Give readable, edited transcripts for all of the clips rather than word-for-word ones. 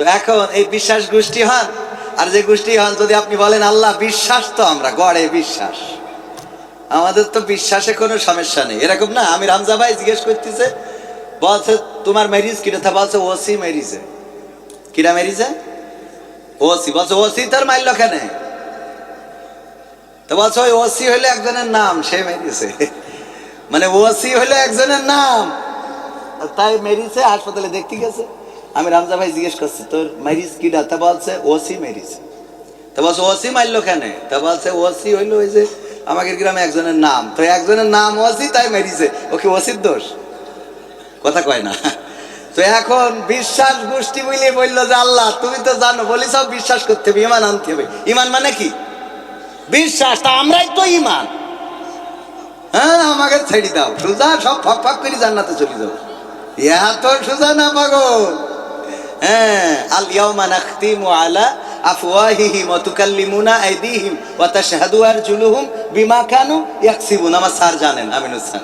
তো এখন এই বিশ্বাস গোষ্ঠী হন আর যে গোষ্ঠী হন, যদি আপনি বলেন আল্লাহ বিশ্বাস, তো আমরা গড়ে বিশ্বাস, আমাদের তো বিশ্বাসে কোনো সমস্যা নেই, এরকম না। আমি রামজা ভাই জিজ্ঞেস করতেছে, বলছে তোমার ম্যারিজ কিটা? তা বলছে ওসি ম্যারিজে। কিরা ম্যারিজে? ওসি। বলছে ওসি তার মাইল কেন? তো বলছে ওই ওসি হইলে একজনের নাম, সে মেরিছে। মানে ওসি হইলে একজনের নাম, তাই মেরিছে, হাসপাতালে দেখতে গেছে। আমি রামজা ভাই জিজ্ঞেস করছি তোর ম্যারিজ কিটা? তা বলছে ওসি মেরিছে। তা বলছে ওসি মারলো কেন? তা বলছে ওসি হইলো ওই যে আমাদের গ্রামে একজনের নাম, তো একজনের নাম ওসি, তাই মেরিছে। ওকে ওসির দোষ? কথা কয় না। তো এখন বিশ্বাস গোষ্ঠী বলে বললো যে আল্লাহ তুমি তো জানো, বলি সব বিশ্বাস করতে হবে, ইমান আনতে হবে। ইমান মানে কি? বিশ্বাস। তা আমরাই তো ইমান। হ্যাঁ, আমাকে ছেড়ে দাও, সোজা সব ফাঁক ফাঁক করে জান্নাতে চলে যাও। এত সোজা না পাগল। হ্যাঁ, আল ইয়াউমা নাখতিমু আলা আফওয়াহিহিম ওয়া তুকাল্লিমুনা আইদিহিম ওয়া তাশহাদু আরজুলুহুম বিমা কানু ইয়াকসিবুন। আমার স্যার জানেন, আমিনুস স্যার।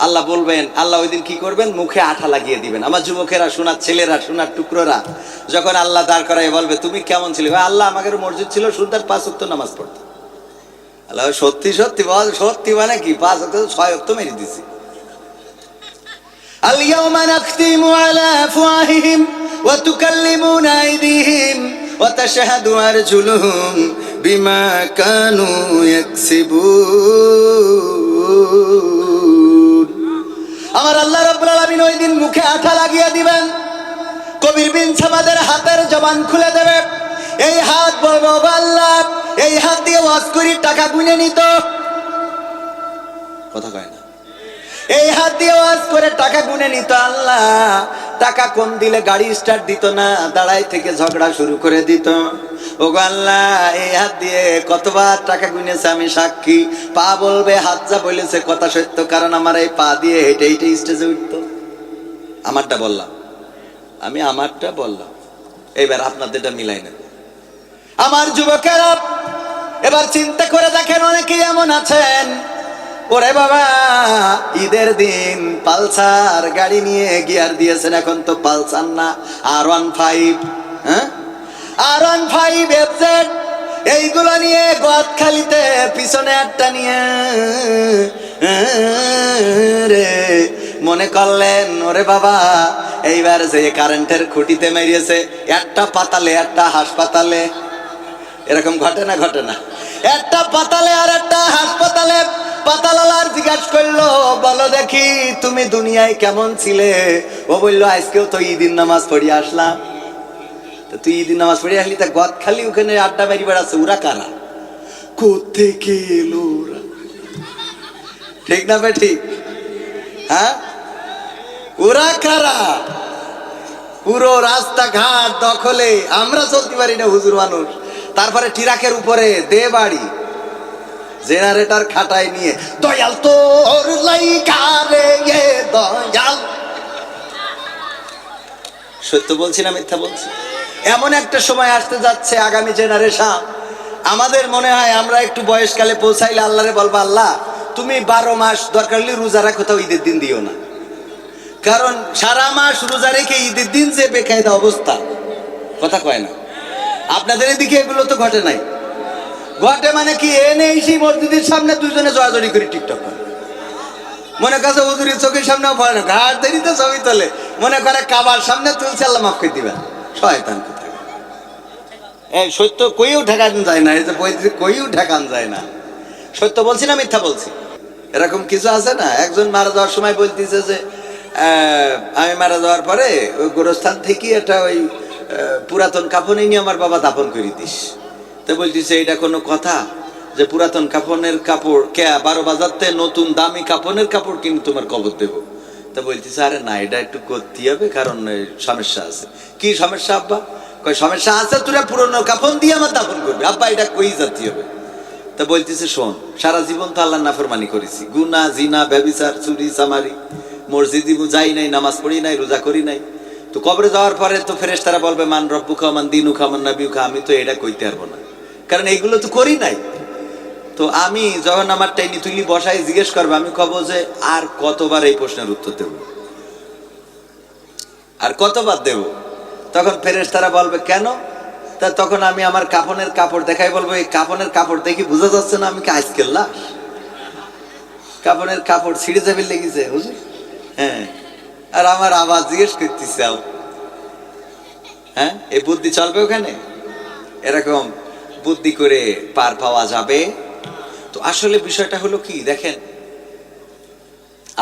আল্লাহ বলবেন, আল্লাহ ওই দিন কি করবেন? মুখে আঠা লাগিয়ে দিবেন। আমার যুবকেরা, সোনার ছেলেরা, সোনার টুকরোরা যখন আল্লাহ দাঁড় করায় বলবে তুমি কেমন ছিলে? আল্লাহ আমাদের মসজিদ ছিল, সুন্দর 5 ওয়াক্ত নামাজ পড়তো। আল্লাহ সত্যি সত্যি বল, সত্যি মানে কি? 5 ওয়াক্ত 6 ওয়াক্ত মেরে দিছি। আল ইয়াউমা নাখতিমু আলা আফওয়াহিহিম ওয়া তুকাল্লিমুনা আইদিহিম ওয়া তাশহাদু আরজুলুহুম বিমা কানু ইয়াকসিবুন। আমার আল্লাহ রাব্বুল আলামিন ওই দিন মুখে আঠা লাগিয়ে দিবেন। কবির বিন সামাদের হাতের জবান খুলে দেবে। এই হাত বলবো আল্লাহ, এই হাত দিয়ে ওয়াজ করি টাকা গুনে নিত। কথা কয় না। এই হাত দিয়ে ওয়াজ করে টাকা গুনে নিত। আল্লাহ টাকা কম দিলে গাড়ি স্টার্ট দিত না, দাঁড়াই থেকে ঝগড়া শুরু করে দিত। ওগো আল্লাহ, এই হাত দিয়ে কতবার টাকা গুনেছে আমি সাক্ষী। পা বলবে হাত যা বলেছে কথা সত্য, কারণ আমার এই পা দিয়ে হেঁটে হেঁটে স্টেজে উঠত। আমারটা বললাম, আমি আমারটা বললাম, এইবার আপনাদেরটা মিলাই নেব। আমার যুবকেরা এবার চিন্তা করে দেখেন, অনেকেই এমন আছেন, ওরে বাবা ঈদের দিন পালসার গাড়ি নিয়ে গিয়ার দিয়েছেন, এখন তো পালসার না R15, হ্যাঁ R15 FZ, এইগুলো নিয়ে গোয়াতখালিতে পিছনে একটা নিয়ে রে মনে করলেন ওরে বাবা এইবার যে কারেন্টের খুঁটিতে মেরিয়েছে, একটা পাতালে একটা হাসপাতালে। এরকম ঘটে না? ঘটে না? একটা পাতালে আর একটা হাসপাতালে। পাতালার জিজ্ঞাসা করলো, বলো দেখি তুমি দুনিয়ায় কেমন ছিলে? ও বললো আজকেও তো ঈদের নামাজ পড়ে আসলাম। তো তুই ঈদের নামাজ পড়ে আসলি, তা গদখালি ওখানে আড্ডা মারি বেড়াচ্ছে, ওরা কারা? কোত্থেকে এলো ওরা? ঠিক না বে ঠিক? হ্যাঁ, ওরা কারা? পুরো রাস্তাঘাট দখলে, আমরা চলতে পারি না হুজুর মানুষ। তারপরে ট্রাকের উপরে দে বাড়ি, জেনারেটর খাটাই নিয়ে, দয়াল তোর লাইগা রে দয়াল। সত্য বলছি না মিথ্যা বলছি? এমন একটা সময় আসতে যাচ্ছে, আগামী জেনারেশন, আমাদের মনে হয় আমরা একটু বয়সকালে পৌঁছাইলে আল্লাহরে বলবো আল্লাহ তুমি 12 মাস দরকার হলে রোজা রাখো, তাও ঈদের দিন দিও না। কারণ সারা মাস রোজা রেখে ঈদের দিন যে বেকায়দা অবস্থা। কথা কয় না? আপনাদের এদিকে এগুলো তো ঘটে নাই? ঘটে মানে কি? এনে সেই মসজিদের সামনে দুজনে জড়াজড়ি করে টিকটক করে, মনে কাছে হুজুরের চোখের সামনেও পড়ে না, ঘাট দেরিতে ছবি তোলে, মনে করে কাবার সামনে তুলছে আল্লাহ মাফ করে দিবেন। শয়তান কোথায়! এই সত্য কইও ঠেকান যায় না, এই যে বইতে কইও ঠেকান যায় না। সত্য বলছি না মিথ্যা বলছি? এরকম কিছু আছে না? একজন মারা যাওয়ার সময় বলতেছে যে আমি মারা যাওয়ার পরে ওই গোরস্থান থেকে একটা ওই পুরাতন কাফন নিয়ে আমার বাবা দাফন করে দিস। তো বলতেছে এটা কোনো কথা যে পুরাতন কাফনের কাপড় কে 12 বাজারতে নতুন দামি কাফনের কাপড় কিনে তোমার কবর দেবো? তো বলতেছে আরে না, এটা একটু করতে হবে, কারণ সমস্যা আছে। কি সমস্যা আব্বা? কই সমস্যা আছে, তোরা পুরনো কাফন দিয়ে আমার দাফন করবে। আব্বা এটা কই যাতে হবে? তা বলতেছে শোন, সারা জীবন তো আল্লাহর নাফরমানি করেছি, গুনাহ জিনা ব্যভিচার চুরি চামারি, মসজিদে যাই নাই, নামাজ পড়ি নাই, রোজা করি নাই। তো কবরে যাওয়ার পরে তো ফেরেশতারা বলবে মান রব্বুকা মান দীনুকা মান নাবিয়ুকা, আমি তো এটা কইতে পারবো না, কারণ এইগুলো তো করি নাই। তো আমি যখন আমার টাইনি তুলি বসাই জিজ্ঞেস করবে, আমি কব যে আর কতবার এই প্রশ্নের উত্তর দেব, আর কতবার দেব? তখন ফেরেশতারা বলবে কেন? তা তখন আমি আমার কাফনের কাপড় দেখাই বলবো, এই কাফনের কাপড় দেখি বোঝা যাচ্ছে না আমি কি আজকের লাশ? কাফনের কাপড় ছিঁড়ে যাবে লেগেছে হুজুর। হ্যাঁ, আর আমার আওয়াজ জিজ্ঞেস করতেছে, হ্যাঁ, এই বুদ্ধি চলবে ওখানে? এরকম বুদ্ধি করে পার পাওয়া যাবে? তো আসলে বিষয়টা হলো কি দেখেন,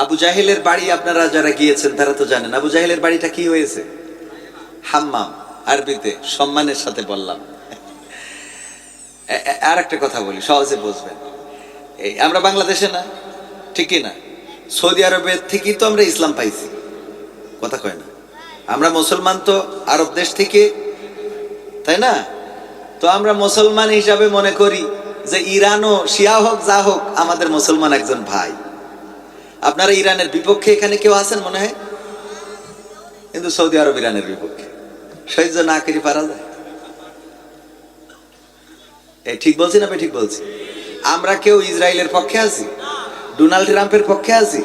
আবু জাহেলের বাড়ি আপনারা যারা গিয়েছেন তারা তো জানেন আবু জাহেলের বাড়িটা কি হয়েছে। হাম্মাম, আরবিতে সম্মানের সাথে বললাম। আর একটা কথা বলি সহজে বুঝবেন, এই আমরা বাংলাদেশে না, ঠিকই না, সৌদি আরবের থেকেই তো আমরা ইসলাম পাইছি, কথা কয় না? আমরা মুসলমান তো আরব দেশ থেকে, তাই না? তো আমরা মুসলমান হিসাবে মনে করি যে ইরানও শিয়া হোক যা হোক আমাদের মুসলমান একজন ভাই। আপনারা ইরানের বিপক্ষে এখানে কেউ আছেন মনে হয়? কিন্তু সৌদি আরব ইরানের বিপক্ষে, সহ্য না করি পারা যায়? এই ঠিক বলছি না? ঠিক বলছি? আমরা কেউ ইসরায়েলের পক্ষে আছি, ডোনাল্ড ট্রাম্পের পক্ষে আছি?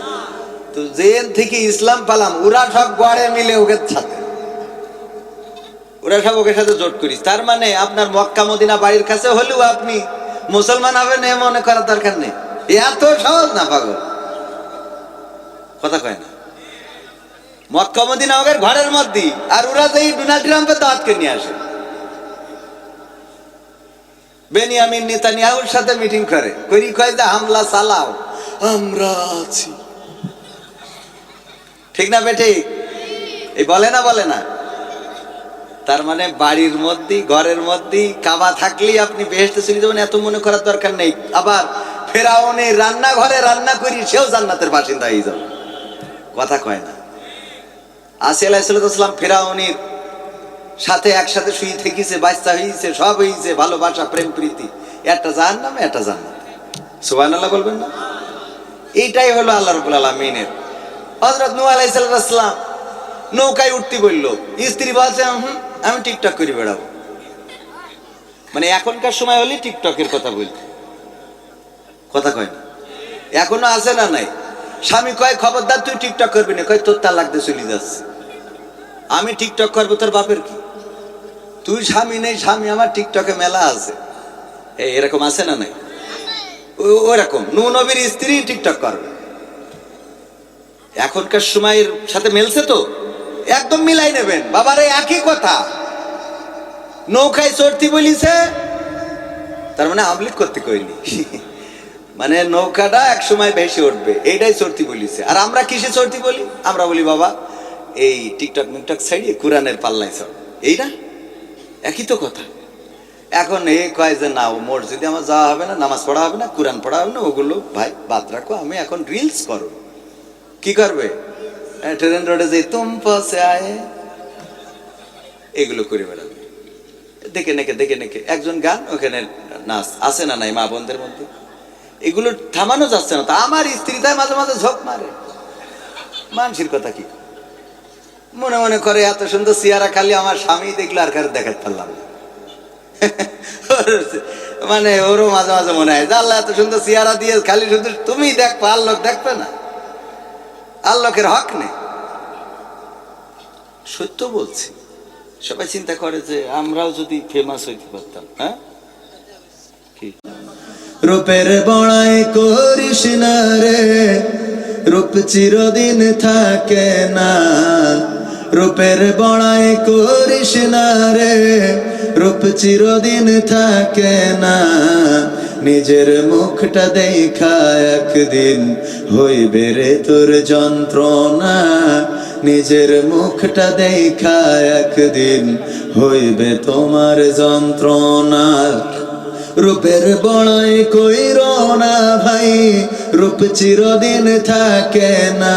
তো জেন থেকে ইসলাম পালাম, ওরা সব গড়ে মিলে ওকে সাথে, ওরা সব ওকে সাথে জোট করিস। তার মানে আপনার মক্কা মদিনা বাড়ির কাছে হলেও আপনি মুসলমান হবেন এ মনে করার দরকার নেই। এত সহজ না পাগল, কথা কয় না? মক্কা মদিনা ওদের ঘরের মধ্যে, আর ওরা যেই ডোনাল্ড ট্রাম্পের দাওয়াতকে নিয়ে আসে, বেনিয়ামিন নেতানিয়াহুর সাথে মিটিং করে, কয় যে হামলা চালাও, আমরা আছি। ঠিক না বেঠি? এই বলে না, বলে না? তার মানে বাড়ির মধ্যে ঘরের মধ্যে কাবা থাকলেই আপনি বেহেশতে চলে যাবেন এত মনে করার দরকার নেই। আবার ফেরাউনের রান্নাঘরে রান্না করি সেও জান্নাতের বাসিন্দা হয়ে যাবে, কথা কয় না? আসিয়া আলাইহিস সালাম ফেরাউনের সাথে একসাথে শুয়ে থেকেছে, বাচ্চা হয়েছে, সব হয়েছে, ভালোবাসা প্রেম প্রীতি, একটা জাহান্নাম একটা জান্নাত। সুবহানাল্লাহ বলবেন না? এইটাই হলো আল্লাহ রাব্বুল আলামিনের। হযরত নূহ আলাইহিস সালাম নৌকায় উঠতে বললো, স্ত্রী বলছে আমি টিকটক করে বেড়াবো। মানে এখনকার সময় হলে টিকটকের কথা বলতে, কথা কয় না? এখনো আছে না নাই? স্বামী কয় খবরদার তুই টিকটক করবি না, কয় তোর তালাক দিয়ে চলে যাচ্ছে। আমি টিকটক করবো, তোর বাপের কি? তুই স্বামী নেই, স্বামী আমার টিকটকে মেলা আছে। এরকম আছে না নাই? ওরকম নূহ নবীর স্ত্রী টিকটক করবে। এখনকার সময়ের সাথে মেলছে তো? একদম মিলাই নেবেন বাবারে, একই কথা। নৌকায় চড়তি বলিছে, তার মানে আমলিক করতে কইনি, মানে নৌকাটা এক সময় ভেসে উঠবে, এইটাই চড়তি বলিছে। আর আমরা কিসে চড়তি বলি? আমরা বলি বাবা এই টিকটক মিকটক ছাড়িয়ে কোরআনের পাল্লায় চড়, এই না? একই তো কথা। এখন এই কয় যে না, ও মসজিদে আমার যাওয়া হবে না, নামাজ পড়া হবে না, কোরআন পড়া হবে না, ওগুলো ভাই বাদ রাখো, আমি এখন রিলস করো। কি করবে? ট্রেন রোডে যে তুম পসে আয়ে, এগুলো করে বেড়াবে, দেখে নেকে একজন গান, ওখানে নাচ, আছে না নাই মা বোনদের মধ্যে? এগুলো থামানো যাচ্ছে না। তা আমার স্ত্রী তাই মাঝে মাঝে ঝোঁক মারে, মানুষের কথা কি মনে মনে করে এত সুন্দর চেহারা খালি আমার স্বামী দেখলে আর কারো দেখাতে পারলাম না। মানে ওরও মাঝে মাঝে মনে হয় যে আল্লাহ এত সুন্দর চেহারা দিয়ে খালি শুধু তুমি দেখবে, আর লোক দেখবে না, আর লোকের হক নেই। সত্য বলছি, সবাই চিন্তা করে যে আমরাও যদি ফেমাস হইতে পারতাম। হ্যাঁ, কি রূপের বড়াই করিস না রে, রূপ চিরদিন থাকে না। রূপের বড়াই করিস না রে, রূপ চিরদিন থাকে না। নিজের মুখটা দেখা একদিন হইবে রে তোর যন্ত্রণা। নিজের মুখটা দেখা একদিন হইবে তোমার যন্ত্রণা। রূপের বড়াই কইর না ভাই, রূপ চিরদিন থাকে না।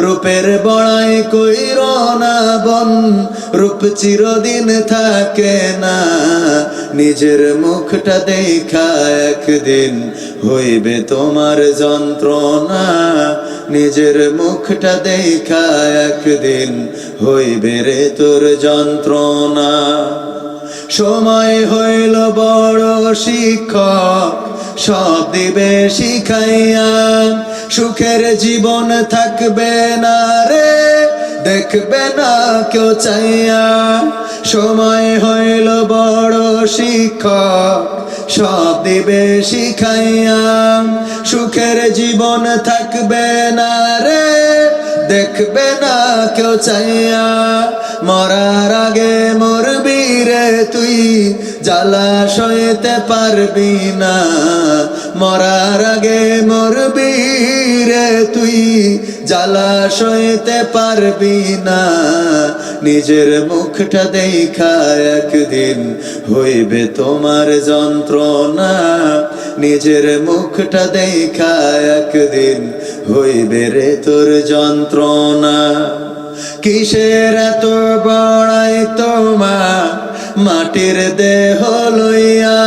রূপের বড়াই কইর না বোন, রূপ চিরদিন থাকে না। নিজের মুখটা দেখা একদিন হইবে তোমার যন্ত্রণা। নিজের মুখটা দেখা একদিন হইবে রে তোর যন্ত্রণা। সময় হইল বড় শিক্ষক, সব দিবে শিখাইয়া। সুখের জীবন থাকবে না রে, দেখবে না কেউ চাইয়া। সময় হইল বড় শিক্ষক, সব দিবে শিখাইয়া। সুখের জীবন থাকবে না রে, দেখবে না কেউ চাইয়া। মরার আগে মরবি রে তুই, জ্বালা সইতে পারবি না। মরার আগে মরবি রে তুই, জ্বালা সইতে পারবি না। নিজের মুখটা দেখা একদিন হইবে তোমার যন্ত্রণা। নিজের মুখটা দেখা একদিন হইবে রে তোর যন্ত্রণা। কিসের এত বড়াই তোমার মাটির দেহ লইয়া।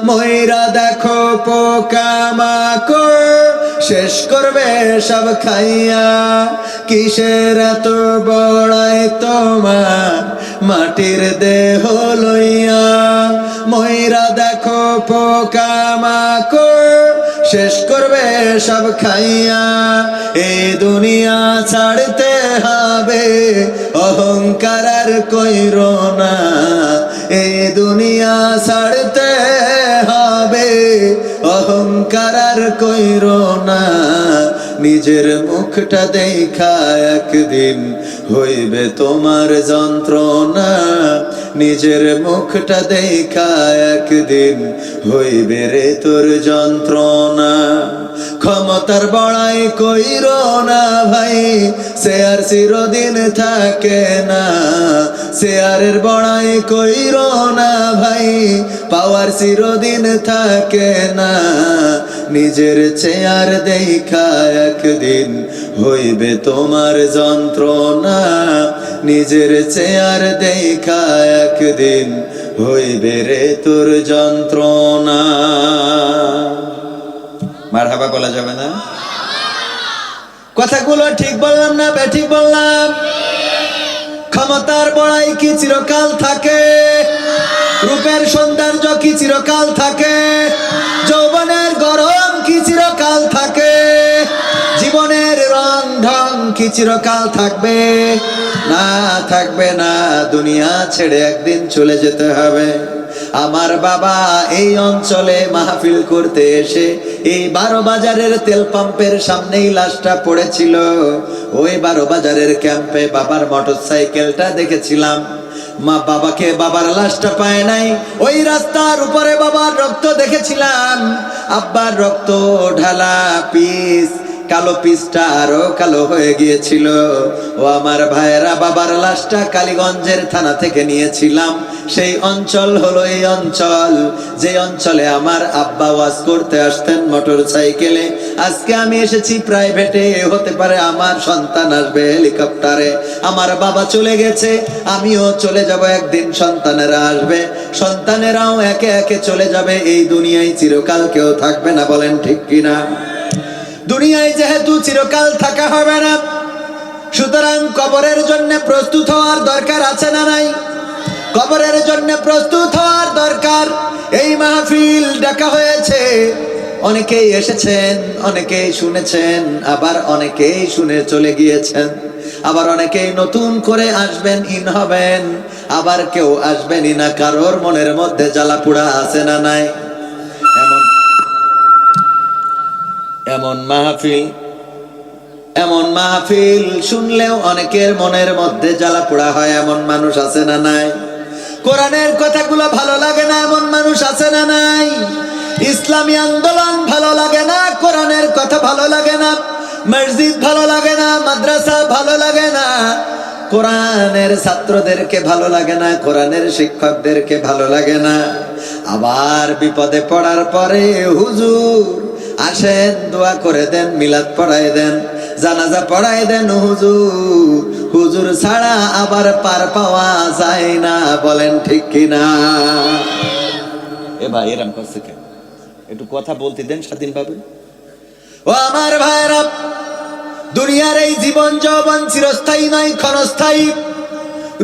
ময়রা দেখো পোকামাকড় শেষ করবে সব খাইয়া। কিসের এত বড়াই তোমার মাটির দেহ লইয়া। ময়রা দেখো পোকামাকড় শেষ করবে সব খাইয়া। এই দুনিয়া ছাড়তে হবে, অহংকার আর কইরো না। এই দুনিয়া ছাড়তে হবে, অহংকার আর কইরো না। নিজের মুখটা দেখা একদিন হইবে তোমার যন্ত্রণা। নিজের মুখটা দেখা একদিন হইবে রে তোর যন্ত্রণা। ক্ষমতার বড়াই কইরো না ভাই, সে আর চিরদিন থাকে না। শেয়ারের বড়াই কইরো না ভাই, পাওয়ার চিরদিন থাকে না। নিজের চেয়ার দেখা একদিন হইবে তোমার যন্ত্রণা। নিজের চেয়ার দেখা একদিন হইবে রে তোর যন্ত্রণা। মারহাবা বলা যাবে না? কথাগুলো ঠিক বললাম না বেঠিক বললাম? ক্ষমতার বড়াই কি চিরকাল থাকে? রূপের সৌন্দর্য কি চিরকাল থাকে? যৌবনের গরম কি চিরকাল থাকে? জীবনের রং ঢং কি চিরকাল থাকবে? না, থাকবে না। দুনিয়া ছেড়ে একদিন চলে যেতে হবে। আমার বাবা এই অঞ্চলে মাহফিল করতে এসে এই 12 বাজারের তেল পাম্পের সামনেই লাশটা পড়েছিল। ওই 12 বাজারের ক্যাম্পে বাবার মোটরসাইকেলটা দেখেছিলাম। মা বাবাকে, বাবার লাশটা পায় নাই। ওই রাস্তার উপরে বাবার রক্ত দেখেছিলাম। আব্বার রক্ত ঢালা পিস, কালো পিসটা আরো কালো হয়ে গিয়েছিল। ও আমার ভাইয়েরা, বাবার লাশটা কালীগঞ্জের থানা থেকে নিয়েছিলাম। সেই অঞ্চল হলো এই অঞ্চল, যে অঞ্চলে আমার আব্বা ওয়াজ করতে আসতেন মোটরসাইকেলে। আজকে আমি এসেছি প্রাইভেটে, হতে পারে আমার সন্তান আসবে হেলিকপ্টারে। আমার বাবা চলে গেছে, আমিও চলে যাব একদিন। সন্তানেরা আসবে, সন্তানেরাও একে একে চলে যাবে। এই দুনিয়ায় চিরকাল কেউ থাকবে না, বলেন ঠিক কিনা? দুনিয়ায় যেহেতু চিরকাল থাকা হবে না, সুতরাং কবরের জন্য প্রস্তুত হওয়ার দরকার আছে না নাই? কবরের জন্য প্রস্তুত হওয়ার দরকার। এই মাহফিল ডাকা হয়েছে, অনেকেই এসেছেন, অনেকেই শুনেছেন, আবার অনেকেই শুনে চলে গিয়েছেন। আবার অনেকেই নতুন করে আসবেন, ইন হবেন, আবার কেউ আসবেনই না। কারোর মনের মধ্যে জ্বালা পোড়া আছে না নাই? এমন মাহফিল শুনলেও অনেকের মনের মধ্যে জ্বালা পোড়া হয়, এমন মানুষ আছে না নাই? কোরআনের কথাগুলো ভালো লাগে না, এমন মানুষ আছে না নাই? ইসলামী আন্দোলন ভালো লাগে না, কোরআনের কথা ভালো লাগে না, মসজিদ ভালো লাগে না, মাদ্রাসা ভালো লাগে না, কোরআনের ছাত্রদেরকে ভালো লাগে না, কোরআনের শিক্ষকদেরকে ভালো লাগে না। আবার বিপদে পড়ার পরে হুজুর আসেন, দোয়া করে দেন, মিলাদ পড়াই দেন, জানাজা পড়াই দেন। হুজুর ছাড়া আবার পার পাওয়া যায় না, বলেন ঠিক কিনা? এ ভাই এরম করছে কেন? একটু কথা বলতে দেন স্বাধীনভাবে। ও আমার ভাইরা, দুনিয়ার এই জীবন যৌবন চিরস্থায়ী নয়, ক্ষণস্থায়ী।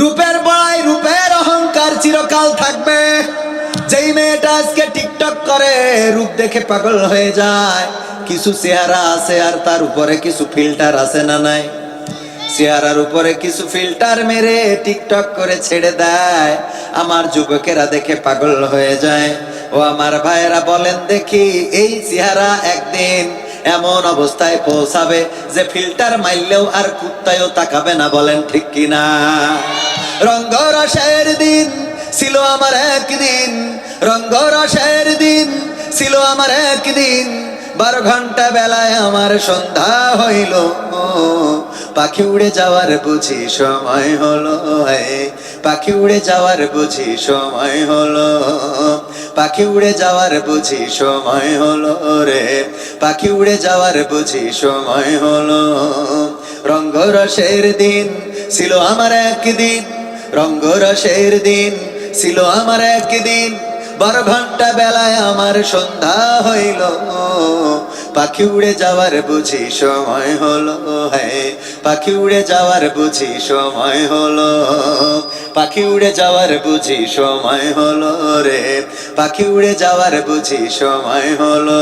রূপের বড়াই, রূপের অহংকার চিরকাল থাকবে। যেই মেয়েটা আজকে টিকটক করে, রূপ দেখে পাগল হয়ে যায়। কিছু চেহারা আছে আর তার উপরে কিছু ফিল্টার আছে না নাই? চেহারার উপরে কিছু ফিল্টার মেরে টিকটক করে ছেড়ে দেয়, আমার যুবকেরা দেখে পাগল হয়ে যায়। ও আমার ভাইয়েরা বলেন দেখি, এই চেহারা একদিন এমন অবস্থায় পৌঁছাবে যে ফিল্টার মারলেও আর কুত্তায়ও তাকাবে না, বলেন ঠিক কিনা? রঙ্গরসের দিন ছিল আমার একদিন, রঙ্গরসের দিন ছিল আমার একদিন, 12 ঘন্টা বেলায় আমার সন্ধ্যা হইল, পাখি উড়ে যাওয়ার বুঝি সময় হলো, পাখি উড়ে যাওয়ার বুঝি সময় হলো, পাখি উড়ে যাওয়ার বুঝি সময় হলো রে, পাখি উড়ে যাওয়ার বুঝি সময় হলো। রঙ্গরসের দিন ছিল আমার একদিন, রঙ্গরসের দিন ছিল আমার একদিন, 12 ঘন্টা বেলায় আমার সন্ধ্যা হইল, পাখি উড়ে যাওয়ার বুঝি সময় হলো, হ্যাঁ পাখি উড়ে যাওয়ার বুঝি সময় হলো, পাখি উড়ে যাওয়ার বুঝি সময় হলো রে, পাখি উড়ে যাওয়ার বুঝি সময় হলো।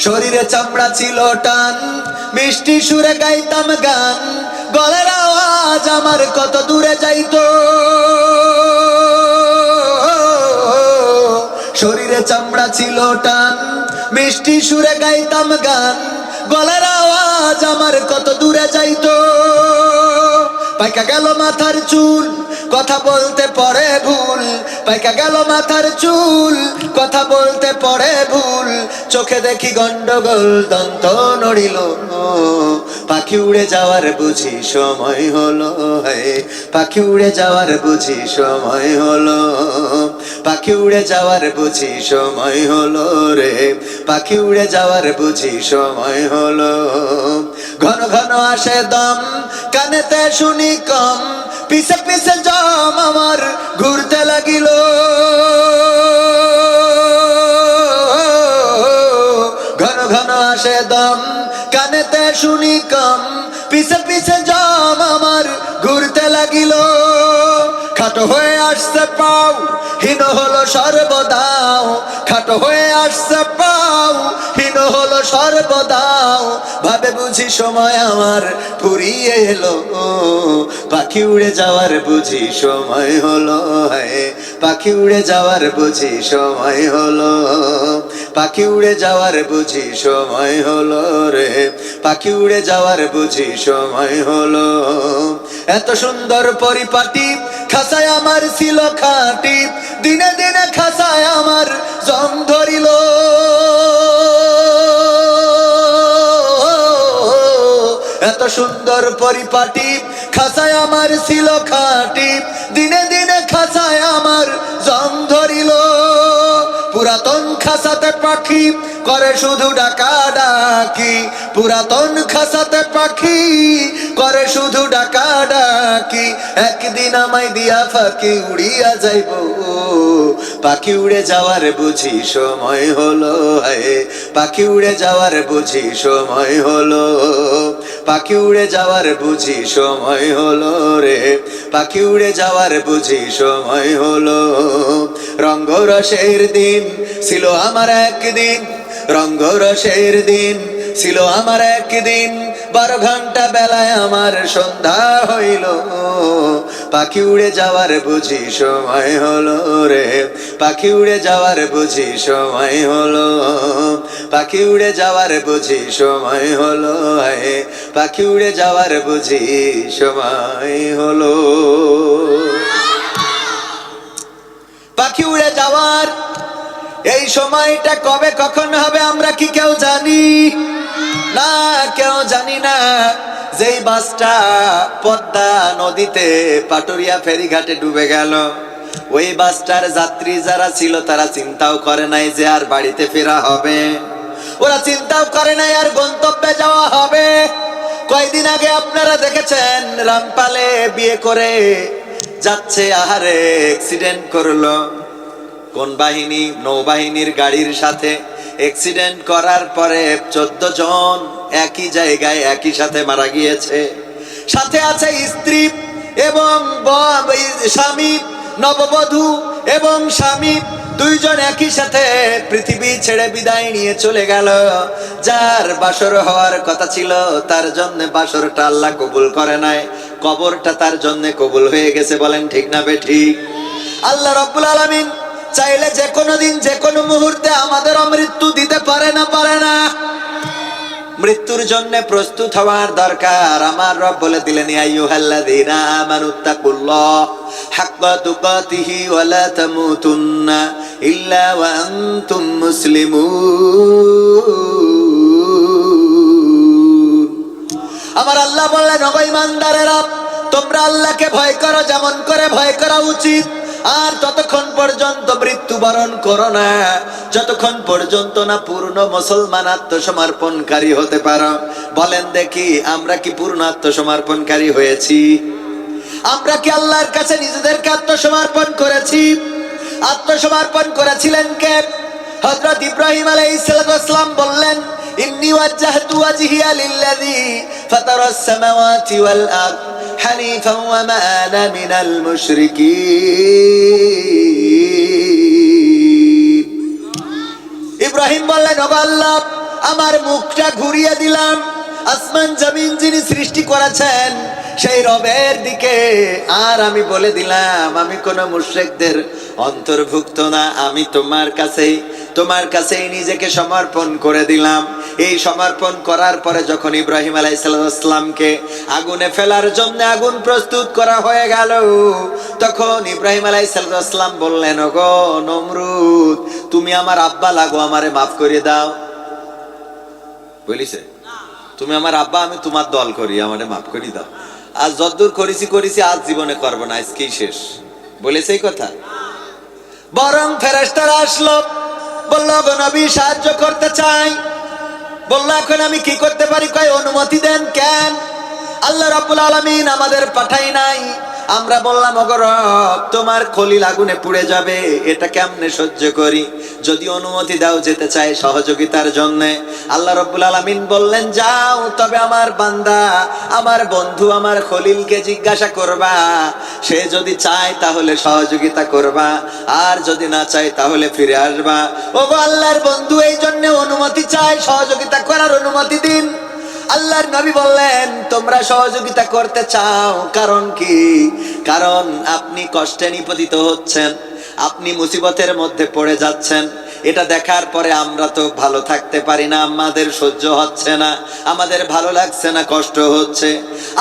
শরীরে চামড়া ছিল টান, মিষ্টি সুরে গাইতাম গান, গলার আওয়াজ আমার কত দূরে যাইতো, শরীরে চামড়া ছিল টান, মিষ্টি সুরে গাইতাম গান, গলার আওয়াজ আমার কত দূরে যাইতো। পাইকা গেল মাথার চুল, কথা বলতে পড়ে ভুল, পাইকা গেল মাথার চুল, কথা বলতে পড়ে ভুল, চোখে দেখি গন্ডগোল, দন্ত নড়িল, পাখি উড়ে যাওয়ার বুঝি সময় হলো, পাখি উড়ে যাওয়ার বুঝি সময় হলো, পাখি উড়ে যাওয়ার বুঝি সময় হলো রে, পাখি উড়ে যাওয়ার বুঝি সময় হলো। ঘন ঘন আসে দম, কানেতে শুনি কম, পিছে পিছে জম আমার ঘুরতে লাগিল, ঘন ঘন আসে দম, কানেতে শুনি কম, পিছে পিছে জম আমার ঘুরতে লাগিল। খাটো হয়ে আসছে পাও, হীন হলো সর্বদাও, খাটো হয়ে আসছে পাও, হীন হলো সর্বদাও, ভাবে বুঝি সময় আমার ফুরিয়ে এলো, পাখি উড়ে যাওয়ার বুঝি সময় হলো, পাখি উড়ে যাওয়ার বুঝি সময় হলো, পাখি উড়ে যাওয়ার বুঝি সময় হলো রে, পাখি উড়ে যাওয়ার বুঝি সময় হলো। এত সুন্দর পরিপাটি খাসায় আমার ছিল খাঁটি, দিনে দিনে খাসায় আমার জং ধরিল, এত সুন্দর পরিপাটি খাসায় আমার ছিল খাঁটি, দিনে দিনে খাসায় আমার জং ধরিল। পুরাতন খাসাতে পাখি করে শুধু ডাকা ডাকি, পুরাতন খাসাতে পাখি করে শুধু ডাকা ডাকি, একদিন আমায় দিয়া ফাঁকি উড়িয়া যাইব, পাখি উড়ে যাওয়ার বুঝি সময় হলো, পাখি উড়ে যাওয়ার বুঝি সময় হলো, পাখি উড়ে যাওয়ার বুঝি সময় হলো রে, পাখি উড়ে যাওয়ার বুঝি সময় হলো। রঙ্গরসের দিন ছিল আমার একদিন, রঙ্গরসের দিন ছিল আমার একদিন, 12 ঘন্টা বেলায় আমার সন্ধ্যা হইল, পাখি উড়ে যাওয়ার বুঝি সময় হলো রে, পাখি উড়ে যাওয়ার বুঝি সময় হলো, পাখি উড়ে যাওয়ার বুঝি সময় হলো, পাখি উড়ে যাওয়ার বুঝি সময় হলো। পাখি উড়ে যাওয়ার এই সময়টা কবে কখন হবে আমরা কি কেউ জানি না? কেউ জানি না। যেই বাসটা পদ্মা নদীতে পাটুরিয়া ফেরিঘাটে ডুবে গেল, ওই বাসটার যাত্রী যারা ছিল তারা চিন্তাও করে নাই যে আর বাড়িতে ফেরা হবে, ওরা চিন্তাও করে নাই আর গন্তব্যে যাওয়া হবে। কয়দিন আগে আপনারা দেখেছেন রামপালে বিয়ে করে যাচ্ছে, আহারে অ্যাক্সিডেন্ট করলো। কোন বাহিনী? নৌবাহিনীর গাড়ির সাথে অ্যাক্সিডেন্ট করার পরে 14 জন একই জায়গায় একই সাথে মারা গিয়েছে। সাথে আছে স্ত্রী এবং স্বামী, নববধূ এবং স্বামী দুইজন একই সাথে পৃথিবী ছেড়ে বিদায় নিয়ে চলে গেল। যার বাসর হওয়ার কথা ছিল তার জন্য বাসরটা আল্লাহ কবুল করে নাই, কবরটা তার জন্য কবুল হয়ে গেছে। বলেন ঠিক না বেঠিক? আল্লাহ রাব্বুল আলামিন চাইলে যে কোনো দিন যে কোনো মুহূর্তে আমাদের মৃত্যু দিতে পারে না? পারে না? মৃত্যুর জন্য প্রস্তুত হওয়ার দরকার। আমার রব বলে দিলেন, ইয়া আইয়ুহাল্লাযীনা আমানুত্তাকুল্লাহ হাক্কা তুকাতিহি ওয়া লা তামুতুন্না ইল্লা ওয়া আনতুম মুসলিমুন। আমার আল্লাহ বললেন, ওগো ঈমানদারেরা, তোমরা আল্লাহকে ভয় করো যেমন করে ভয় করা উচিত, আর ততক্ষণ পর্যন্ত মৃত্যুবরণ করো না যতক্ষণ পর্যন্ত না পূর্ণ মুসলমান আত্মসমর্পণকারী হতে পারো। বলেন দেখি, আমরা কি পূর্ণ আত্মসমর্পণকারী হয়েছি? আমরা কি আল্লাহর কাছে নিজেদেরকে আত্মসমর্পণ করেছি? আত্মসমর্পণ করেছিলেন কে? হযরত ইব্রাহিম আলাইহিস সালাম বললেন, ইন্নী ওয়াজ্জাহতু ওয়াজহিয়া লিল্লাযী ফাতারাস সামাওয়াতি ওয়াল আরদ হানিফান ওয়া মা আনা মিনাল মুশরিকিন। ইব্রাহিম বললেন, ওগো আল্লাহ, আমার মুখটা ঘুরিয়ে দিলাম আসমান জমিন যিনি সৃষ্টি করেছেন সেই রবের দিকে, আর আমি বলে দিলাম আমি কোন মুশরিকদের অন্তর্ভুক্ত না। আমি তোমার কাছেই নিজেকে সমর্পণ করে দিলাম। এই সমর্পণ করার পরে যখন ইব্রাহিম আলাইহিস সালামকে আগুনে ফেলার জন্য আগুন প্রস্তুত করা হয়ে গেল, তখন ইব্রাহিম আলাইহিস সালাম বললেন, ওগো নমরুদ, তুমি আমার আব্বা লাগো, আমারে মাফ করে দাও। বলিছে, তুমি আমার আব্বা, আমি তোমার দল করি, আমারে মাফ করে দাও। আজ যতদূর করেছি আজ জীবনে করবো না, আজকেই শেষ। বলেছে এই কথা? বরং ফেরেশতারা আসলো, বললো, গো নবী, সাহায্য করতে চাই। বললো, এখন আমি কি করতে পারি? কয়, অনুমতি দেন। কেন? আল্লাহ রাব্বুল আলামিন আমাদের পাঠাই নাই। আমরা বললাম, ওগো রব, তোমার খলিল আগুনে পুড়ে যাবে, এটা কেমনে সহ্য করি? যদি অনুমতি দাও যেতে চাই সহযোগিতার জন্য। আল্লাহ রাব্বুল আলামিন বললেন, যাও, তবে আমার বান্দা, আমার বন্ধু, আমার খলিলকে জিজ্ঞাসা করবা, সে যদি চায় তাহলে সহযোগিতা করবা, আর যদি না চায় তাহলে ফিরে আসবা। ওগো আল্লাহর বন্ধু, এই জন্য অনুমতি চাই, সহযোগিতা করার অনুমতি দিন। আল্লাহর নবী বললেন, তোমরা সহযোগিতা করতে চাও, কারণ কি? কারণ আপনি কষ্টে নিপতিত হচ্ছেন, আপনি মুসিবতের মধ্যে পড়ে যাচ্ছেন। এটা দেখার পরে আমরা তো ভালো থাকতে পারি না, আমাদের সহ্য হচ্ছে না, আমাদের ভালো লাগছে না, কষ্ট হচ্ছে।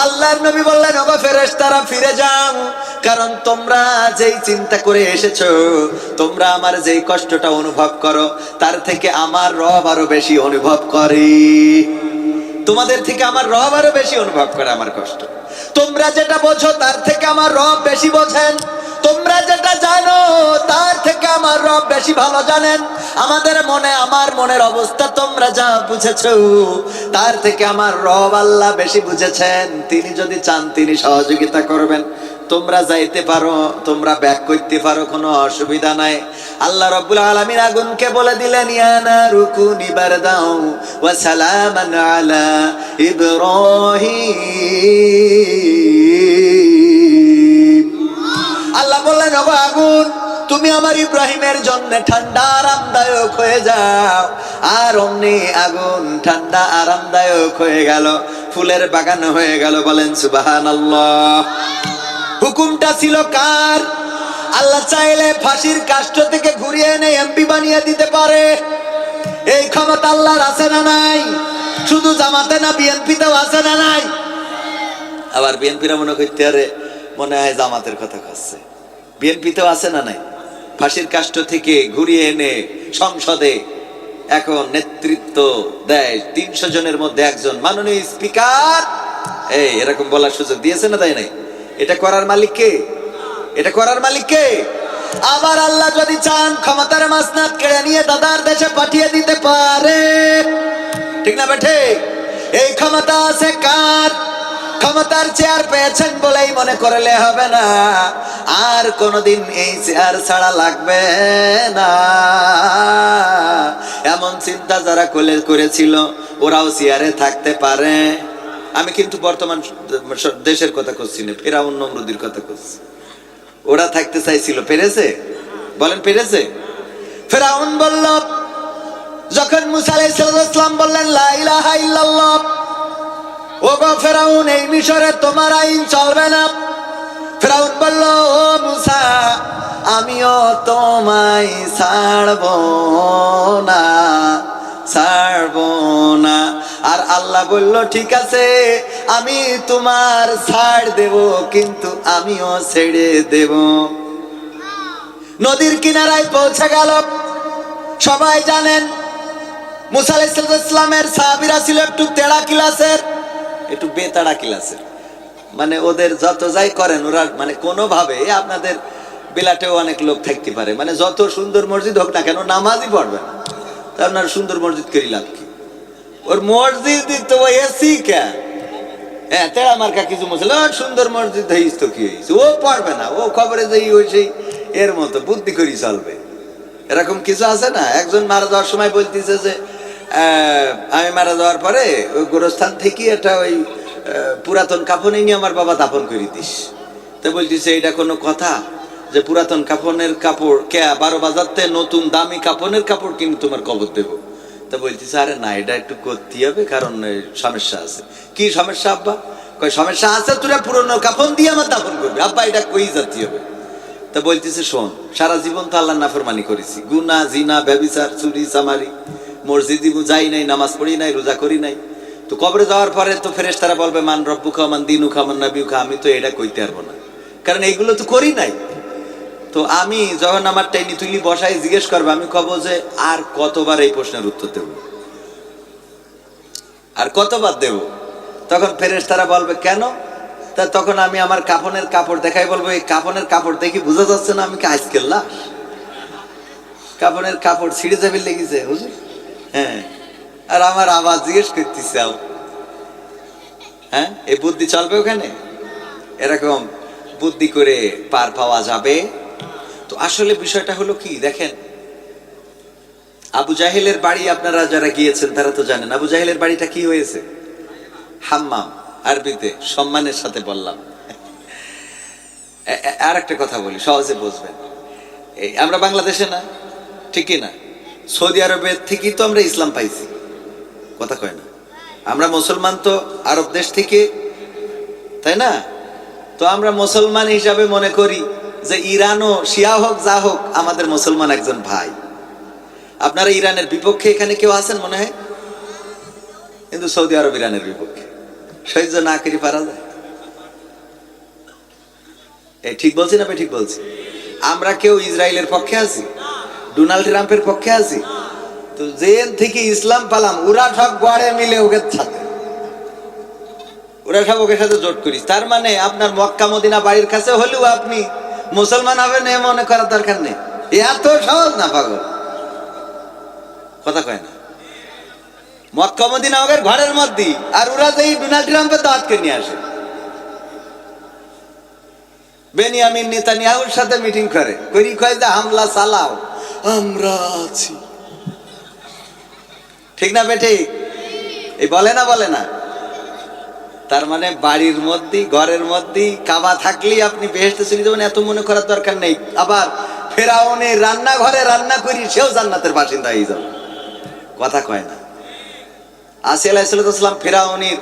আল্লাহর নবী বললেন, ওগো ফেরেশতারা, ফিরে যাও, কারণ তোমরা যেই চিন্তা করে এসেছো, তোমরা আমার যেই কষ্টটা অনুভব করো তার থেকে আমার রব আরো বেশি অনুভব করে। তোমাদের থেকে আমার রব আরো বেশি অনুভব করে আমার কষ্ট। তোমরা যেটা বোঝো তার থেকে আমার রব বেশি বোঝেন। তোমরা যেটা জানো তার থেকে আমার রব বেশি ভালো জানেন। আমার মনের অবস্থা তোমরা যা বুঝেছো তার থেকে আমার রব আল্লাহ বেশি বুঝেছেন। তিনি যদি চান তিনি সহযোগিতা করবেন। তোমরা যাইতে পারো, তোমরা ব্যাক করতে পারো, কোনো অসুবিধা নাই। আল্লাহ রাব্বুল আলামিন আগুনকে বলে দিলেন, ইয়া নারু কুনি বারদাও ওয়া সালামান আলা ইব্রাহিম। আল্লাহ বললেন, ওগো আগুন, তুমি আমার ইব্রাহিমের জন্য ঠান্ডা আরামদায়ক হয়ে যাও। আর অমনি আগুন ঠান্ডা আরামদায়ক হয়ে গেল, ফুলের বাগান হয়ে গেল। বলেন সুবহানাল্লাহ। হুকুমটা ছিল কার? আল্লাহ চাইলে ফাঁসির কাষ্ঠ থেকে ঘুরিয়ে এনে এমপি বানিয়ে দিতে পারে। এই ক্ষমতা আল্লাহর আছে না নাই? শুধু জামাতে না, বিএনপিতেও আছে না নাই? আবার বিএনপিরা মনে হয় জামাতের কথা খাচ্ছে। বিএনপিতেও আছে না নাই? ফাঁসির কাষ্ঠ থেকে ঘুরিয়ে এনে সংসদে এখন নেতৃত্ব দেয় 300 জনের মধ্যে একজন মাননীয় স্পিকার। এরকম বলার সুযোগ দিয়েছে না, তাই নাই? এটা করার মালিক কে? এটা করার মালিক কে? আবার আল্লাহ যদি চান ক্ষমতার মাসনাদ কেড়ে নিয়ে দাদার দেশে পাঠিয়ে দিতে পারে। ঠিক না বেঠে? এই ক্ষমতা আছে কার? ক্ষমতার চেয়ার পেয়েছেন বলেই মনে করলে হবে না, আর কোনদিন এই চেয়ার ছাড়া লাগবে না। এমন চিন্তা যারা করেছিল ওরাও চেয়ারে থাকতে পারে। আমি কিন্তু বর্তমান দেশের কথা করছি না, ফেরাউন নমরুদের কথা করছি। ওরা থাকতে চাইছিল, পেরেছে? বলেন পেরেছে? ফেরাউন বলল, যখন মুসা আলাইহিস সালাম বললেন লা ইলাহা ইল্লাল্লাহ, ও গো ফেরাউন, এই মিশরে তোমার আইন চলবে না। ফেরাউন বলল, ও মুসা, আমিও তোমায় ছাড়ব না, ছাড়ব না। আর আল্লাহ বলল, ঠিক আছে, আমি তোমার ছাড় দেব, কিন্তু আমিও ছেড়ে দেব। নদীর কিনারায় পৌঁছে গেল। সবাই জানেন মুসা আলাইহিস সালামের সাহাবীরা ছিল একটু তেড়া ক্লাসের, একটু বেতাড়া ক্লাসের। মানে ওদের যত যাই করেন ওরা মানে কোনোভাবে, আপনাদের বিলাটেও অনেক লোক থাকতে পারে, মানে যত সুন্দর মসজিদ হোক না কেন নামাজই পড়বে না। তা আপনার সুন্দর মসজিদ করি লাভ কি? ওর মসজিদ তো এসি কে, হ্যাঁ তেড়া মার্কা কিছু মসজিদ, সুন্দর মসজিদ হইস তো কি হয়েছে, ও পড়বে না, ও খবরে যাই ওই সেই এর মতো বুদ্ধি করি চলবে। এরকম কিছু আছে না? একজন মারা যাওয়ার সময় বলতেছে যে আমি মারা যাওয়ার পরে ওই গোরস্থান থেকে এটা ওই পুরাতন কাফনে নিয়ে আমার বাবা দাফন করে দিস। তো বলতেছে এটা কোনো কথা যে পুরাতন কাফনের কাপড় কে 12 বাজাতে নতুন দামি কাফনের কাপড় কিনে তোমার কবর দেবো? তো বলতেছে আরে না, এটা একটু করতে হবে, কারণ সমস্যা আছে। কি সমস্যা আব্বা? কই সমস্যা আছে, তোরা পুরনো কাফন দিয়ে আমার দাফন করবে। আব্বা এটা কই যাতে হবে? তা বলতেছে শোন, সারা জীবন তো আল্লাহর নাফরমানি করেছি, গুনাহ জিনা ব্যভিচার চুরি চামারি, মসজিদে যাই নাই, নামাজ পড়ি নাই, রোজা করি নাই। তো কবরে যাওয়ার পরে তো ফেরেশতারা বলবে মান রব্বুকা মান দীনুকা মান নাবিয়ুকা, আমি তো এটা কইতে পারবো না, কারণ এইগুলো তো করি নাই। তো আমি যখন আমার টাইনি তুলি বসাই জিজ্ঞেস করবে, আমি কব যে আর কতবার এই প্রশ্নের উত্তর দেব, আর কতবার দেব? তখন ফেরেশতারা বলবে কেন? তা তখন আমি আমার কাফনের কাপড় দেখাই বলবো, এই কাফনের কাপড় দেখি বোঝা যাচ্ছে না আমি কি আজকের লাশ? কাফনের কাপড় ছিঁড়ে যাবে লেগেছে হুজুর। হ্যাঁ, আর আমার আওয়াজ জিজ্ঞেস করতেছে, হ্যাঁ এই বুদ্ধি চলবে ওখানে? এরকম বুদ্ধি করে পার পাওয়া যাবে? তো আসলে বিষয়টা হলো কি দেখেন, আবু জাহেলের বাড়ি আপনারা যারা গিয়েছেন তারা তো জানেন আবু জাহেলের বাড়িটা কি হয়েছে। হাম্মাম, আরবিতে সম্মানের সাথে বললাম। আর একটা কথা বলি সহজে বুঝবেন, এই আমরা বাংলাদেশে না, ঠিকই না, সৌদি আরবের থেকেই তো আমরা ইসলাম পাইছি, কথা কয় না? আমরা মুসলমান তো আরব দেশ থেকে, তাই না? তো আমরা মুসলমান হিসাবে মনে করি যে ইরানও শিয়া হোক যা হোক আমাদের মুসলমান একজন ভাই। আপনারা ইরানের বিপক্ষে এখানে কেউ আছেন মনে হয়? কিন্তু সৌদি আরব ইরানের বিপক্ষে, সহ্য না করি পারা যায়? এই ঠিক বলছি না? ঠিক বলছি? আমরা কেউ ইসরায়েলের পক্ষে আছি, ডোনাল্ড ট্রাম্পের পক্ষে আছি? তো জেল থেকে ইসলাম পালাম, ওরা সব গড়ে মিলে ওকে সাথে, ওরা সব ওকে সাথে জোট করিস। তার মানে আপনার মক্কা মদিনা বাড়ির কাছে হলেও আপনি মুসলমান হবেন এ মনে করার দরকার নেই। এত সহজ না পাগল, কথা কয় না? মক্কা মদিনা ওদের ঘরের মধ্যে, আর ওরা যেই ডোনাল্ড ট্রাম্পের দাওয়াতকে নিয়ে আসে, বেনিয়ামিন নেতানিয়াহুর সাথে মিটিং করে, কয় যে হামলা চালাও, আমরা আছি। ঠিক না বেটি? এই বলে না, বলে না? তার মানে বাড়ির মধ্যে ঘরের মধ্যে কাবা থাকলেই আপনি বেহেশতে চলে যাবেন, এত মনে করার দরকার নেই। আবার ফেরাউনের রান্নাঘরে রান্না করি সেও জান্নাতের বাসিন্দা হয়ে যাবে, কথা কয় না? আসিয়া আলাইহিস সালাম ফেরাউনের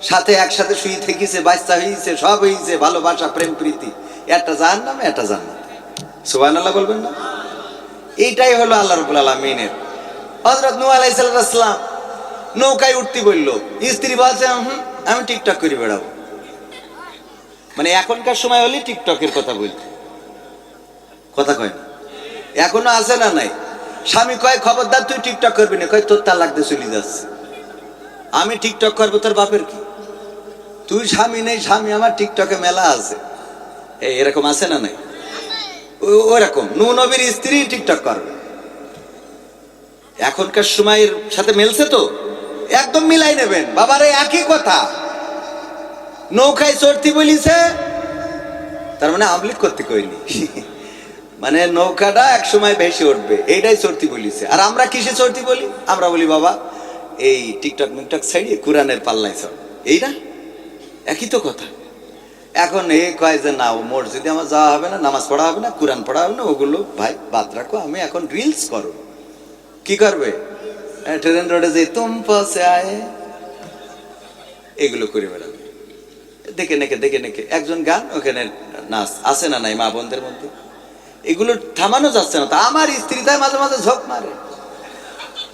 সাথে একসাথে শুয়ে থেকেছে, বাচ্চা হয়েছে, সব হয়েছে, ভালোবাসা প্রেম প্রীতি, একটা জাহান্নাম একটা জান্নাত। সুবহানাল্লাহ বলবেন না? এইটাই হলো আল্লাহ রাব্বুল আলামিনের। হযরত নূহ আলাইহিস সালাম নৌকায় উঠতে বলল, স্ত্রী বলছে আমি টিকটক করে বেড়াবো। মানে এখনকার সময় হলে টিকটকের কথা বলতে, কথা কয় না? এখনো আছে না নাই? স্বামী কয় খবরদার তুই টিকটক করবি না, কয় তোর তালাক দিয়ে চলে যাচ্ছে। আমি টিকটক করবো, তোর বাপের কি? তুই স্বামী নেই, স্বামী আমার টিকটকে মেলা আছে। এই এরকম আছে না নাই? ওরকম নূহ নবীর স্ত্রী টিকটক করবে। এখনকার সময়ের সাথে মিলছে তো? একদম মিলাই নেবেন বাবারে, একই কথা। নৌকায় চড়তি বলিছে, তার মানে আমলিক করতে কইনি, মানে নৌকাটা এক সময় ভেসে উঠবে, এইটাই চড়তি বলিছে। আর আমরা কিসে চড়তি বলি? আমরা বলি বাবা এই টিকটক মিকটক ছাড়িয়ে কোরআনের পাল্লায় চড়, এই না? একই তো কথা। এখন এই কয় যে না, ও মসজিদে আমার যাওয়া হবে না, নামাজ পড়া হবে না, কোরআন পড়া হবে না, ওগুলো ভাই বাদ রাখো, আমি এখন রিলস করো। কি করবে? ট্রেন রোডে যে তুম পাশে আয়ে এগুলো করে বেড়াবে, দেখে নেকে একজন গান, ওখানে নাচ আছে না নাই মা বোনদের মধ্যে, এগুলো থামানো যাচ্ছে না। তা আমার স্ত্রী তাই মাঝে মাঝে ঝোঁক মারে,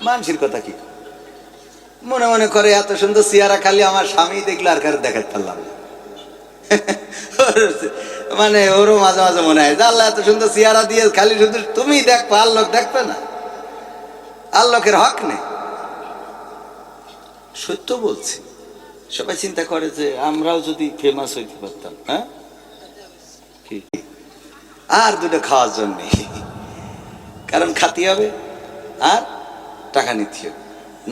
মানুষের কথা কি মনে মনে করে এত সুন্দর চেহারা খালি আমার স্বামী দেখলে আর কারো দেখাতে পারলাম না। মানে ওরও মাঝে মাঝে মনে হয় যে আল্লাহ এত সুন্দর চেহারা দিয়ে খালি শুধু তুমি দেখবে, আর লোক দেখবে না, আর লোকের হক নেই। সত্য বলছি, সবাই চিন্তা করে যে আমরাও যদি ফেমাস হইতে পারতাম, হ্যাঁ কি আর দুটো খাওয়ার জন্য, কারণ খাতি হবে আর টাকা নিতে হবে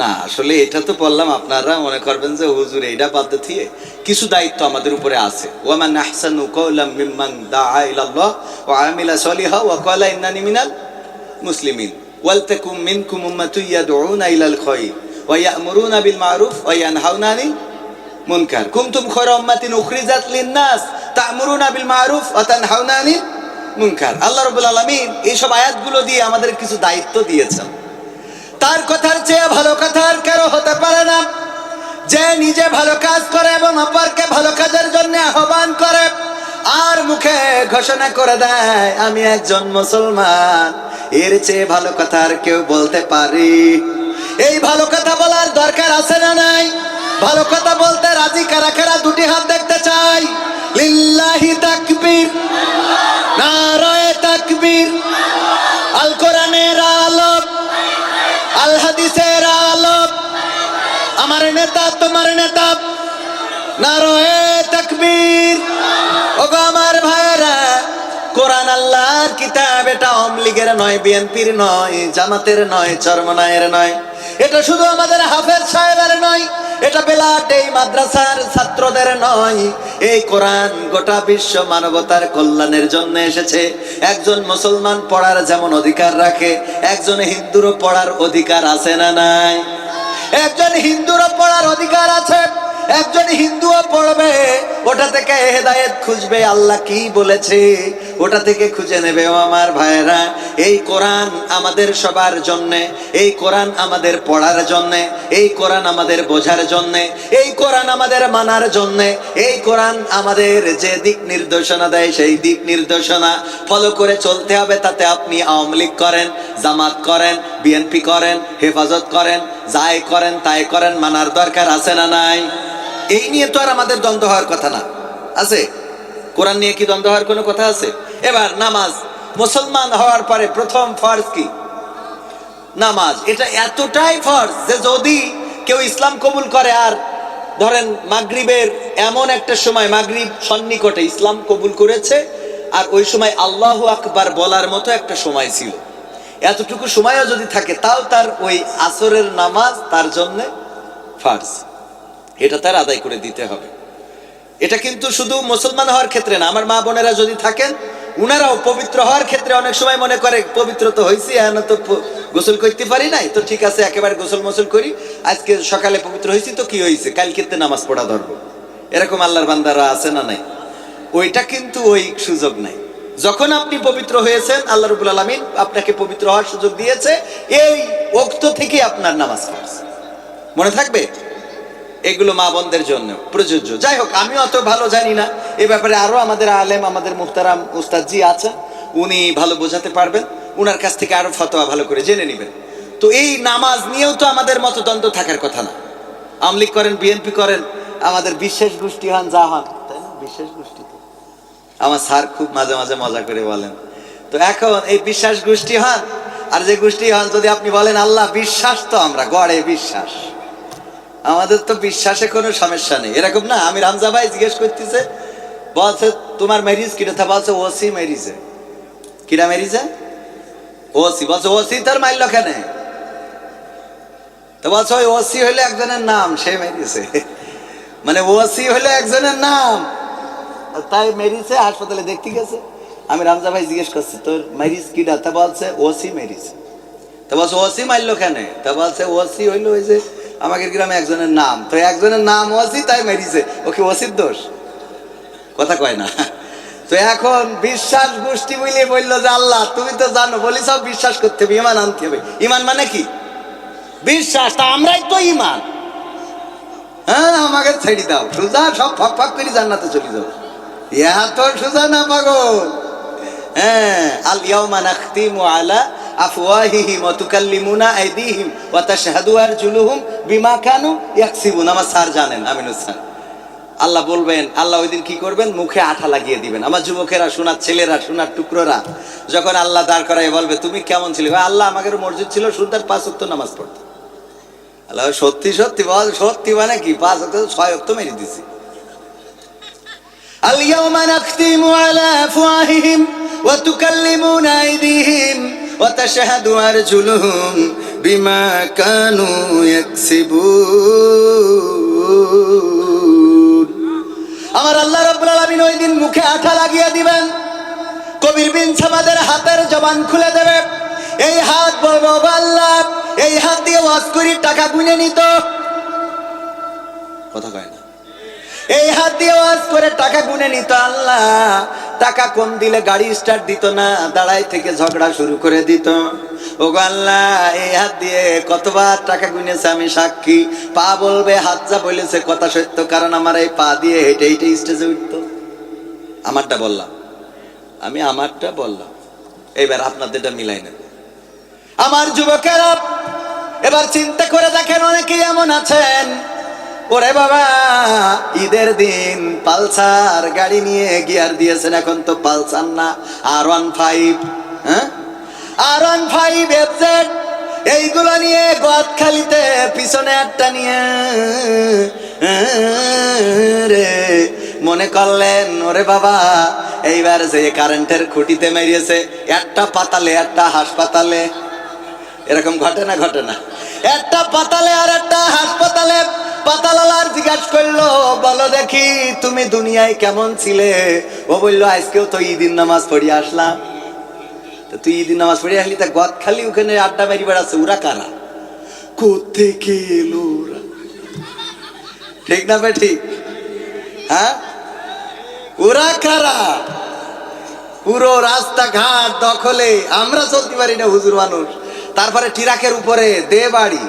না। আসলে এটা তো বললাম, আপনারা মনে করবেন যে হুজুর এইটা বাদ দিয়ে কিছু দায়িত্ব আমাদের উপরে আছে। ওয়ামান আহসানু কাওলাম মিম্মান দাআ ইলাল্লাহ ওয়া আমিলা সলিহা ওয়া ক্বালা ইন্নানি মিনাল মুসলিমিন ওয়াল তাকুম মিনকুম উম্মাতুন ইয়াদউনা ইলাল খায়র ওয়া ইয়া'মুরুনা বিল মা'রুফ ওয়া ইয়ানহাউনা আনিল মুনকার কুনতুম খায়রা উম্মাতিন উখরিজাত লিন-নাস তা'মুরুনা বিল মা'রুফ ওয়া তানহাউনা আনিল মুনকার। আল্লাহ রাব্বুল আলামিন এই সব আয়াতগুলো দিয়ে আমাদের কিছু দায়িত্ব দিয়েছেন। তার কথার চেয়ে ভালো কথা আর কারো হতে পারে না, যে নিজে ভালো কাজ করে এবং অপরকে ভালো কাজের জন্য আহ্বান করে আর মুখে ঘোষণা করে দেয় আমি একজন মুসলমান। এর চেয়ে ভালো কথা আর কেউ বলতে পারি? এই ভালো কথা বলার দরকার আছে না নাই? ভালো কথা বলতে রাজি কারা কারা? দুটি হাত দেখতে চাই। লিল্লাহি তাকবীর, নারায়ে তাকবীর। আল কোরআনের আলো, আল হাদিসের আলো, আমার নেতা তোমার নেতা, নারায়ে তাকবীর। ওগো আমার ভাইরা, কোরআন আল্লাহর কিতাব, এটা আওয়ামী লীগের নয়, বিএনপির নয়, জামাতের নয়, চরমনায়ের নয়, এটা শুধু আমাদের হাফেজ সাহেবের নয়, এটা বেলাট এই মাদ্রাসার ছাত্রদের নয়। এই কোরআন গোটা বিশ্ব মানবতার কল্যাণের জন্য এসেছে। একজন মুসলমান পড়ার যেমন অধিকার রাখে, একজন হিন্দুরও পড়ার অধিকার আছে না নাই? একজন হিন্দুরও পড়ার অধিকার আছে, একজন হিন্দুও পড়বে, ওটা থেকে হেদায়েত খুঁজবে, আল্লাহ কি বলেছে ওটা থেকে খুঁজে নেবে। ও আমার ভাইরা, এই কোরআন আমাদের সবার জন্যে, এই কোরআন আমাদের পড়ার জন্যে, এই কোরআন আমাদের বোঝার জন্যে, এই কোরআন আমাদের মানার জন্যে, এই কোরআন আমাদের যে দিক নির্দেশনা দেয় সেই দিক নির্দেশনা ফলো করে চলতে হবে। তাতে আপনি আওয়ামী লীগ করেন, জামাত করেন, বিএনপি করেন, হেফাজত করেন, যাই করেন তাই করেন, মানার দরকার আছে না নাই? এই নিয়ে তো আর আমাদের দ্বন্দ্ব হওয়ার কথা না, আছে? কোরআন নিয়ে কি দ্বন্দ্ব হওয়ার কোনো কথা আছে? এবার নামাজ, মুসলমান হওয়ার পরে প্রথম ফরজ কি? নামাজ। এটা এতটাই ফরজ যে যদি কেউ ইসলাম কবুল করে, আর ধরেন মাগরিবের এমন একটা সময়, মাগরিব সন্নিকটে ইসলাম কবুল করেছে, আর ওই সময় আল্লাহু আকবার বলার মতো একটা সময় ছিল, এতটুকু সময়ও যদি থাকে, তাও তার ওই আসরের নামাজ তার জন্য ফরজ, এটা তার আদায় করে দিতে হবে। এটা কিন্তু শুধু মুসলমান হওয়ার ক্ষেত্রে না, আমার মা বোনেরা যদি থাকেন, উনারাও পবিত্র হওয়ার ক্ষেত্রে অনেক সময় মনে করে পবিত্র তো হয়েছি, এখন তো গোসল করতে পারি নাই, তো ঠিক আছে একেবারে গোসল মোসল করি, আজকে সকালে পবিত্র হয়েছি তো কি হয়েছে, কালকেতে নামাজ পড়া ধরবো। এরকম আল্লাহর বান্দারা আছে না নাই? ওইটা কিন্তু ওই সুযোগ নাই। যখন আপনি পবিত্র হয়েছেন, আল্লাহ রাব্বুল আলামিন আপনাকে পবিত্র হওয়ার সুযোগ দিয়েছে, এই ওয়াক্ত থেকে আপনার নামাজ ফরজ। মনে থাকবে? এগুলো মা বোনদের জন্য প্রযোজ্য। যাই হোক, আমি অত ভালো জানি না এ ব্যাপারে, আরো আমাদের আলেম, আমাদের মুহতারাম উস্তাদজি আছেন, উনি ভালো বোঝাতে পারবেন, উনার কাছ থেকে আরো ফতোয়া ভালো করে জেনে নেবেন। তো এই নামাজ নিয়েও তো আমাদের মতদ্বন্দ্ব থাকার কথা না। আওয়ামী লীগ করেন, বিএনপি করেন, আমাদের বিশ্বাস গোষ্ঠী হন, যা হন, তাই না? বিশ্বাস গোষ্ঠী তো আমার স্যার খুব মাঝে মাঝে মজা করে বলেন। তো এখন এই বিশ্বাস গোষ্ঠী হন আর যে গোষ্ঠী হন, যদি আপনি বলেন আল্লাহ বিশ্বাস, তো আমরা গড়ে বিশ্বাস, আমাদের তো বিশ্বাসে কোনো সমস্যা নেই, এরকম না? আমি রামজা ভাই জিজ্ঞেস করতেছে, বলছে তোমার ম্যারিজ কিটা? তা বলছে ওসি ম্যারিজে। কিরা ম্যারিজে? ওসি। বলছে ওসি তার মাইল কেন? তো বলছে ওই ওসি হইলে একজনের নাম, সে মেরিছে। মানে ওসি হইলে একজনের নাম, তাই মেরিছে, হাসপাতালে দেখতে গেছে। আমি রামজা ভাই জিজ্ঞেস করছি তোর ম্যারিজ কিটা? তা বলছে ওসি ম্যারিজ। তা বলছে ওসি মারলো কেন? তা বলছে ওসি হইলো ওই যে আমাদের গ্রামে একজনের নাম, তো একজনের নাম ওসি, তাই মেরিছে, ওকে ওসির দোষ? কথা কয় না। তো এখন বিশ্বাস গোষ্ঠী বলে বললো যে আল্লাহ তুমি তো জানো, বলি সব বিশ্বাস করতে হবে, ইমান আনতে হবে। ইমান মানে কি? বিশ্বাস। তা আমরাই তো ইমান। হ্যাঁ, আমাকে ছেড়ে দাও, সোজা সব ফাঁক ফাঁক করে জান্নাতে চলে যাও। ইয়া তো সোজা না পাগল। হ্যাঁ, আল ইয়াউমা নাখতিমু আলা আফওয়াহিহিম ওয়া তুকাল্লিমুনা আইদিহিম ওয়া তাশহাদু আরজুলুহুম বিমা কানু ইয়াকসিবুন। আমার স্যার জানেন, আমিনুস স্যার। আল্লাহ বলবেন, আল্লাহ ওই দিন কি করবেন? মুখে আঠা লাগিয়ে দিবেন। আমার যুবকেরা, সোনার ছেলেরা, সোনার টুকরোরা যখন আল্লাহ দাঁড় করায় বলবে তুমি কেমন ছিলে? আল্লাহ আমাদের মসজিদ ছিল, সুন্দর 5 ওয়াক্ত নামাজ পড়তো। আল্লাহ সত্যি সত্যি বল, সত্যি মানে কি? 5 ওয়াক্ত 6 ওয়াক্ত মেরে দিছি। আল ইয়াউমা নাখতিমু আলা আফওয়াহিহিম ওয়া তুকাল্লিমুনা আইদিহিম ওয়া তাশহাদু আরজুলুহুম বিমা কানু ইয়াকসিবুন। আমার আল্লাহ রাব্বুল আলামিন ওই দিন মুখে আঠা লাগিয়ে দিবেন। কবির বিন সামাদের হাতের জবান খুলে দেবে। এই হাত বলবো আল্লাহ, এই হাত দিয়ে ওয়াজ করি টাকা গুনে নিত। কথা কয় না। এই হাত দিয়ে ওয়াজ করে টাকা গুনে নিত। আল্লাহ টাকা কম দিলে গাড়ি স্টার্ট দিত না, দাঁড়াই থেকে ঝগড়া শুরু করে দিত। ওগো আল্লাহ, এই হাত দিয়ে কতবার টাকা গুনেছে আমি সাক্ষী। পা বলবে হাত যা বলেছে কথা সত্য, কারণ আমার এই পা দিয়ে হেঁটে হেঁটে স্টেজে উঠত। আমারটা বললাম, আমি আমারটা বললাম, এইবার আপনাদেরটা মিলাই নেব। আমার যুবকেরা এবার চিন্তা করে দেখেন, অনেকেই এমন আছেন, ওরে বাবা ঈদের দিন পালসার গাড়ি নিয়ে গিয়ার দিয়েছেন। এখন তো পালসার না, R15, হ্যাঁ R15 FZ এইগুলো নিয়ে গদখালিতে পিছনে একটা নিয়ে রে মনে করলেন ওরে বাবা এইবার যে কারেন্টের খুঁটিতে মেরিয়েছে, একটা পাতালে একটা হাসপাতালে। এরকম ঘটে না? ঘটে না? একটা পাতালে আর একটা হাসপাতালে। পাতালার জিজ্ঞাসা করলো, বলো দেখি তুমি দুনিয়ায় কেমন ছিলে? ও বললো আজকেও তো ঈদের নামাজ পড়ে আসলাম। তো তুই ঈদের নামাজ পড়ে আসলি, তা গদখালি ওখানে আড্ডা মারি বেড়াচ্ছে, ওরা কারা? কোত্থেকে এলো ওরা? ঠিক না বে ঠিক? হ্যাঁ, ওরা কারা? পুরো রাস্তাঘাট দখলে, আমরা চলতে পারি না হুজুর মানুষ। তারপরে ট্রাকের উপরে দে বাড়ি,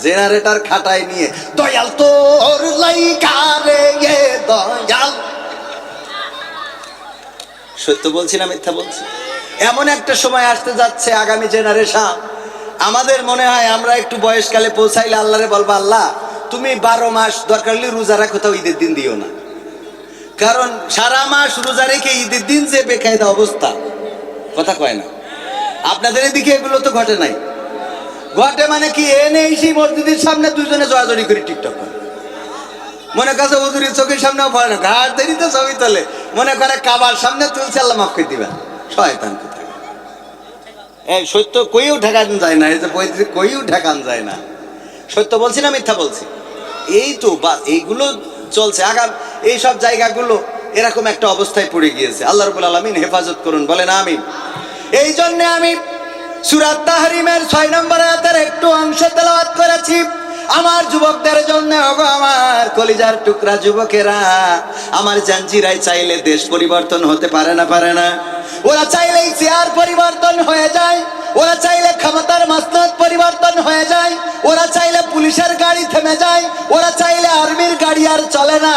জেনারেটর খাটাই নিয়ে দয়াল তোর লাইকা রে দয়াল। সত্য বলছি না মিথ্যা বলছি? এমন একটা সময় আসতে যাচ্ছে, আগামী জেনারেশন, আমাদের মনে হয় আমরা একটু বয়সকালে পৌঁছাইলে আল্লাহরে বলবো আল্লাহ তুমি 12 মাস দরকার হলে রোজা রাখো, তাও ঈদের দিন দিও না। কারণ সারা মাস রোজা রেখে ঈদের দিন যে বেকায়দা অবস্থা। কথা কয় না? আপনাদের এদিকে এগুলো তো ঘটে নাই? ঘটে মানে কি? এনে সেই মসজিদের সামনে দুজনে জড়াজড়ি করে টিকটক করে। মনে কাছে হুজুরের চোখের সামনেও পড়ে না, ঘাট দেরি তো ছবি তোলে। মনে করে কাবার সামনে তুলছে, আল্লাহ মাফ করে দিবেন। শয়তান কোথায়! এই সত্য কইও ঠেকান যায় না, এই যে কইও ঠেকান যায় না। সত্য বলছি না মিথ্যা বলছি? এই তো বা এইগুলো চলছে। আগাম এইসব জায়গাগুলো এরকম একটা অবস্থায় পড়ে গিয়েছে। আল্লাহ রাব্বুল আলামিন হেফাজত করুন, বলেন আমিন। এই জন্য আমি সূরা তাহরিমের 6 নম্বর আয়াতের একটু অংশ তেলাওয়াত করেছি আমার যুবকদের জন্য। ওগো আমার কলিজার টুকরা যুবকেরা, আমার জাঞ্জিরাই চাইলে দেশ পরিবর্তন হতে পারে না? পারে না? ওরা চাইলেই চেয়ার পরিবর্তন হয়ে যায়, ওরা চাইলে ক্ষমতার মাসনদ পরিবর্তন হয়ে যায়, ওরা চাইলে পুলিশের গাড়ি থেমে যায়, ওরা চাইলে আর্মির গাড়ি আর চলে না,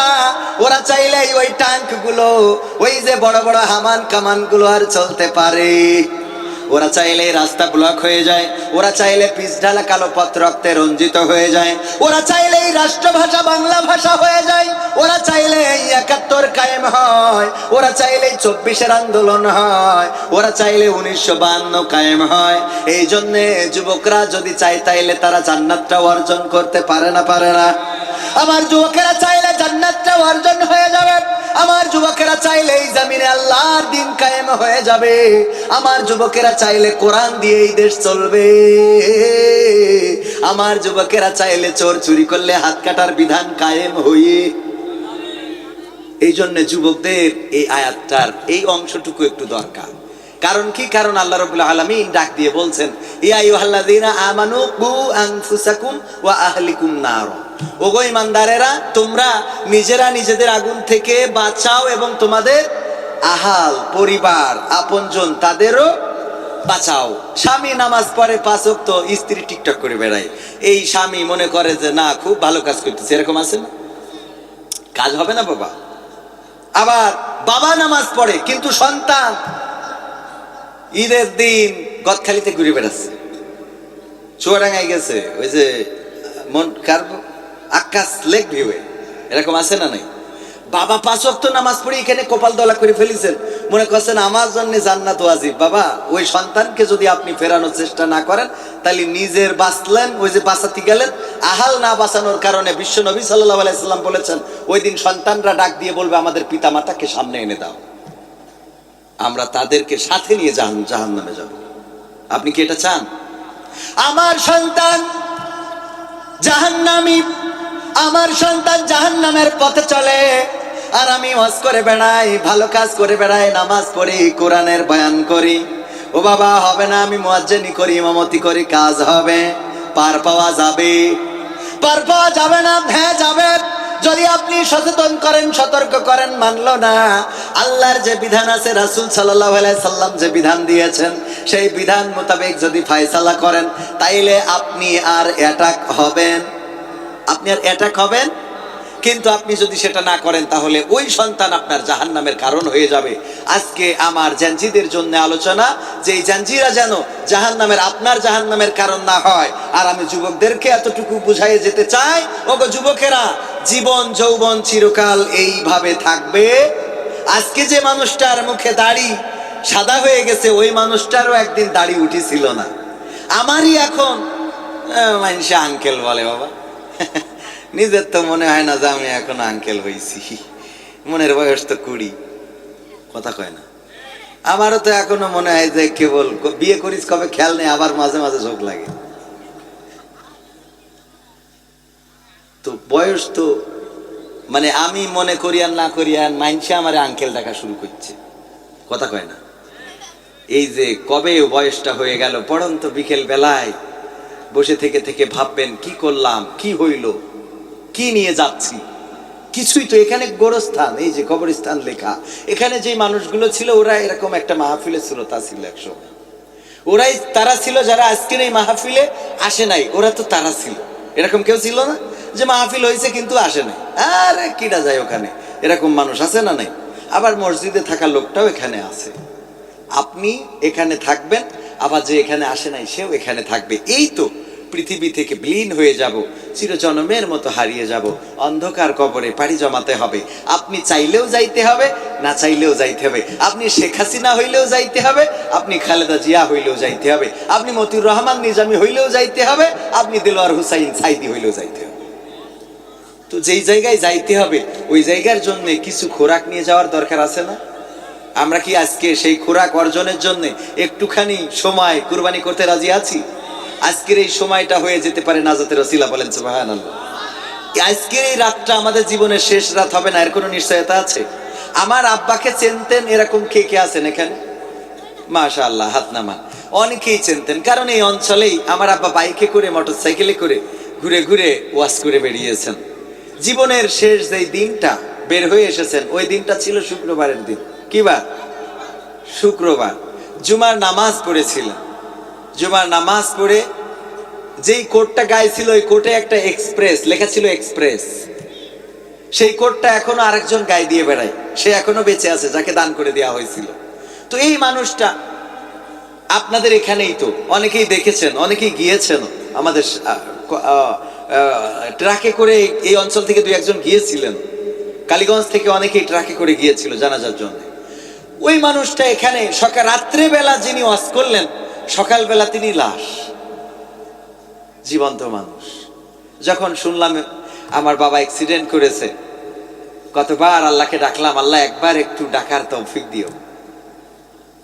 ওরা চাইলে ওই ট্যাঙ্কগুলো, ওই যে বড় বড় হামান কামানগুলো আর চলতে পারে। ওরা চাইলে রাস্তা ব্লক হয়ে যায়, ওরা চাইলে পিচ ঢালা কালো পথ রক্তে রঞ্জিত হয়ে যায়, ওরা চাইলে রাষ্ট্রভাষা বাংলা ভাষা হয়ে যায়, ওরা চাইলে ৭১ কায়েম হয়, ওরা চাইলে ২৪-এর আন্দোলন হয়, ওরা চাইলে ১৯৫২ কায়েম হয়। এই জন্য যুবকরা যদি চায় তাইলে তারা জান্নাতটা অর্জন করতে পারে না? পারে না? আমার যুবকেরা চাইলে জান্নাতটা অর্জন হয়ে যাবে। আমার যুবকেরা চাইলে এই জমিনে আল্লাহর দিন কায়েম হয়ে যাবে। আমার যুবকেরা চাইলে কোরআন দিয়ে এই দেশ চলবে। আমার যুবকেরা চাইলে চোর চুরি করলে হাত কাটার বিধান কায়েম হয়ে। এই জন্য যুবকদের এই আয়াতটার এই অংশটুকু একটু দরকার। কারণ কি? কারণ আল্লাহ রাব্বুল আলামিন ডাক দিয়ে বলছেন, ইয়া আইয়ুহাল্লাযীনা আমানু কু আনফুসাকুম ওয়া আহলিকুম নার। ওগো ইমানদারেরা, তোমরা নিজেরা নিজেদের আগুন থেকে বাঁচাও এবং তোমাদের আহাল পরিবার আপনজন তাদেরও বাঁচাও। স্বামী নামাজ পড়ে 5 ওয়াক্ত, স্ত্রী টিকটক করে বেড়ায়, এই স্বামী মনে করে যে না খুব ভালো কাজ করতেছে, এরকম আছে না? কাজ হবে না বাবা। আবার বাবা নামাজ পড়ে কিন্তু সন্তান ঈদের দিন গদখালিতে ঘুরে বেড়াচ্ছে, চুয়াডাঙ্গায় গেছে, ওই যে মন কার আকাশ লেক ভিউয়ে, এরকম আছে না নাই? বাবা 5 ওয়াক্ত নামাজ পড়ে এখানে কপাল দলা করে ফেলেছেন, মনে করছেন আমার জন্য জান্নাত ওয়াজিব। বাবা, ওই সন্তানকে যদি আপনি ফেরানোর চেষ্টা না করেন তাহলে নিজের বাঁচলেন, ওই যে বাঁচাতে গেলেন, আহাল না বাঁচানোর কারণে বিশ্ব নবী সাল্লাল্লাহু আলাইহি সাল্লাম বলেছেন ওই দিন সন্তানরা ডাক দিয়ে বলবে আমাদের পিতামাতাকে সামনে এনে দাও, আমরা তাদেরকে সাথে নিয়ে জাহান্নামে যাব। আপনি কি এটা চান? আমার সন্তান জাহান্নামী, আমার সন্তান জাহান্নামের পথে চলে আর আমি ওয়াজ করে বেড়াই, ভালো কাজ করে বেড়াই, নামাজ পড়ি, কোরআনের বয়ান করি। ও বাবা, হবে না। আমি মুয়াজ্জিনি করি, ইমামতি করি, কাজ হবে? পার পাওয়া যাবে? পার পাওয়া যাবে না? হ্যাঁ যাবে, যদি আপনি সচেতন করেন, সতর্ক করেন, মানলো না। আল্লাহর যে বিধান আছে, রাসূল সাল্লাল্লাহু আলাইহি সাল্লাম যে বিধান দিয়েছেন, সেই বিধান মোতাবেক যদি ফয়সালা করেন তাইলে আপনি আর অ্যাটাক হবেন, আপনি আর অ্যাটাক হবেন। কিন্তু আপনি যদি সেটা না করেন তাহলে ওই সন্তান আপনার জাহান্নামের কারণ হয়ে যাবে। আজকে আমার জাঞ্জিদের জন্য আলোচনা, যে এই জাঞ্জিরা যেন জাহান্নামের, আপনার জাহান্নামের কারণ না হয়। আর আমি যুবকদেরকে এতটুকু বুঝাইয়ে যেতে চাই, ওগো যুবকেরা, জীবন যৌবন চিরকাল এইভাবে থাকবে। আজকে যে মানুষটার মুখে দাড়ি সাদা হয়ে গেছে, ওই মানুষটারও একদিন দাড়ি উঠেছিল না। আমারই এখন মানুষে আঙ্কেল বলে, বাবা নিজের তো মনে হয় না যে আমি এখন আঙ্কেল হয়েছি, মনের বয়স তো 20, কথা কয় না। আমারও তো এখনো মনে হয় যে কেবল বিয়ে করিস কবে খেয়াল নেই, আবার মাঝে মাঝে ঝোঁক লাগে। তো বয়স তো মানে আমি মনে করি আর না করি আর মাইনসে আমার আঙ্কেল ডাকা শুরু করছে, কথা কয় না। এই যে কবে বয়সটা হয়ে গেল, পড়ন্ত বিকেল বেলায় বসে থেকে থেকে ভাববেন কি করলাম, কি হইল, কি নিয়ে যাচ্ছি, কিছুই তো। এখানে গোরস্থান, এই যে কবরস্থান লেখা, এখানে যে মানুষগুলো ছিল ওরা এরকম একটা মাহফিলে শ্রোতা ছিল একসময়, ওরাই তারা ছিল যারা আজকের এই মাহফিলে আসে নাই, ওরা তো তারা ছিল। এরকম কেউ ছিল না যে মাহফিল হয়েছে কিন্তু আসে নাই, আরে কিডা যায় ওখানে, এরকম মানুষ আছে না নাই? আবার মসজিদে থাকা লোকটাও এখানে আছে। আপনি এখানে থাকবেন, আবার যে এখানে আসে নাই সেও এখানে থাকবে। এই তো পৃথিবী থেকে বিলীন হয়ে যাব, চিরজন্মের মতো হারিয়ে যাব, অন্ধকার কবরে পাড়ি জমাতে হবে। আপনি চাইলেও যাইতে হবে, না চাইলেও যাইতে হবে। আপনি শেখ হাসিনা হইলেও যাইতে হবে, আপনি খালেদা জিয়া হইলেও যাইতে হবে, আপনি মতিউর রহমান নিজামী হইলেও যাইতে হবে, আপনি দেলোয়ার হুসাইন সাইদি হইলেও যাইতে হবে। তো যেই জায়গায় যাইতে হবে ওই জায়গার জন্য কিছু খোরাক নিয়ে যাওয়ার দরকার আছে না? আমরা কি আজকে সেই খোরাক অর্জনের জন্য একটুখানি সময় কুরবানি করতে রাজি আছি? আজকের এই সময়টা হয়ে যেতে পারে নাজাতের ওসিলা, বলেন সুবহানাল্লাহ। আজকের এই রাতটা আমাদের জীবনের শেষ রাত হবে না, এর কোনো নিশ্চয়তা আছে? আমার আব্বাকে চিনতেন এরকম কে কে আছেন এখানে? মাশাআল্লাহ, হাত নামান। অনেকেই চিনতেন, কারণ এই অঞ্চলেই আমার আব্বা বাইকে করে, মোটরসাইকেলে করে ঘুরে ঘুরে ওয়াজ করে বেরিয়েছেন। জীবনের শেষ যেই দিনটা বের হয়ে এসেছেন, ওই দিনটা ছিল শুক্রবারের দিন। কি বার? শুক্রবার। জুমার নামাজ পড়েছিলেন। জুমার নামাজ পড়ে যেই কোটটা গায়ে ছিল, ওই কোটে একটা এক্সপ্রেস লেখা ছিল, এক্সপ্রেস। সেই কোটটা এখনো আরেকজন গায়ে দিয়ে বেড়ায়, সে এখনো বেঁচে আছে, যাকে দান করে দেওয়া হয়েছিল। তো এই মানুষটা আপনাদের এখানেই তো অনেকেই দেখেছেন, অনেকেই গিয়েছেন। আমাদের ট্রাকে করে এই অঞ্চল থেকে 2-1 গিয়েছিলেন, কালীগঞ্জ থেকে অনেকেই ট্রাকে করে গিয়েছিল জানাজার জন্য। ওই মানুষটা এখানে রাত্রেবেলা যিনি ওয়াজ করলেন, সকালবেলা তিনি লাশ, জীবন্ত মানুষ। যখন শুনলাম আমার বাবা অ্যাক্সিডেন্ট করেছে, কতবার আল্লাহকে ডাকলাম, আল্লাহ একবার একটু ডাকার তৌফিক দিও,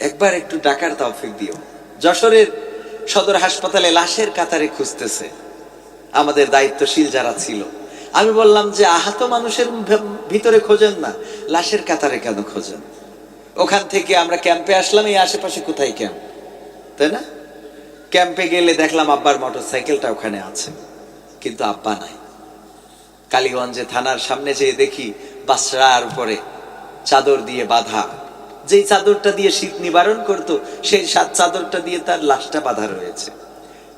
একবার একটু ডাকার তৌফিক দিও। যশোরের সদর হাসপাতালে লাশের কাতারে খুঁজতেছে আমাদের দায়িত্বশীল যারা ছিল। আমি বললাম যে আহত মানুষের ভিতরে খোঁজেন না, লাশের কাতারে কেন খোঁজেন? ওখান থেকে আমরা ক্যাম্পে আসলাম, এই আশেপাশে কোথায় ক্যাম্প, তাই না? ক্যাম্পে গেলে দেখলাম আব্বার মোটরসাইকেলটা ওখানে আছে, কিন্তু আব্বা নাই। কালীগঞ্জে থানার সামনে যেয়ে দেখি বাসরার উপরে চাদর দিয়ে বাঁধা, যেই চাদরটা দিয়ে শীত নিবারণ করতো সেই চাদরটা দিয়ে তার লাশটা বাঁধা রয়েছে।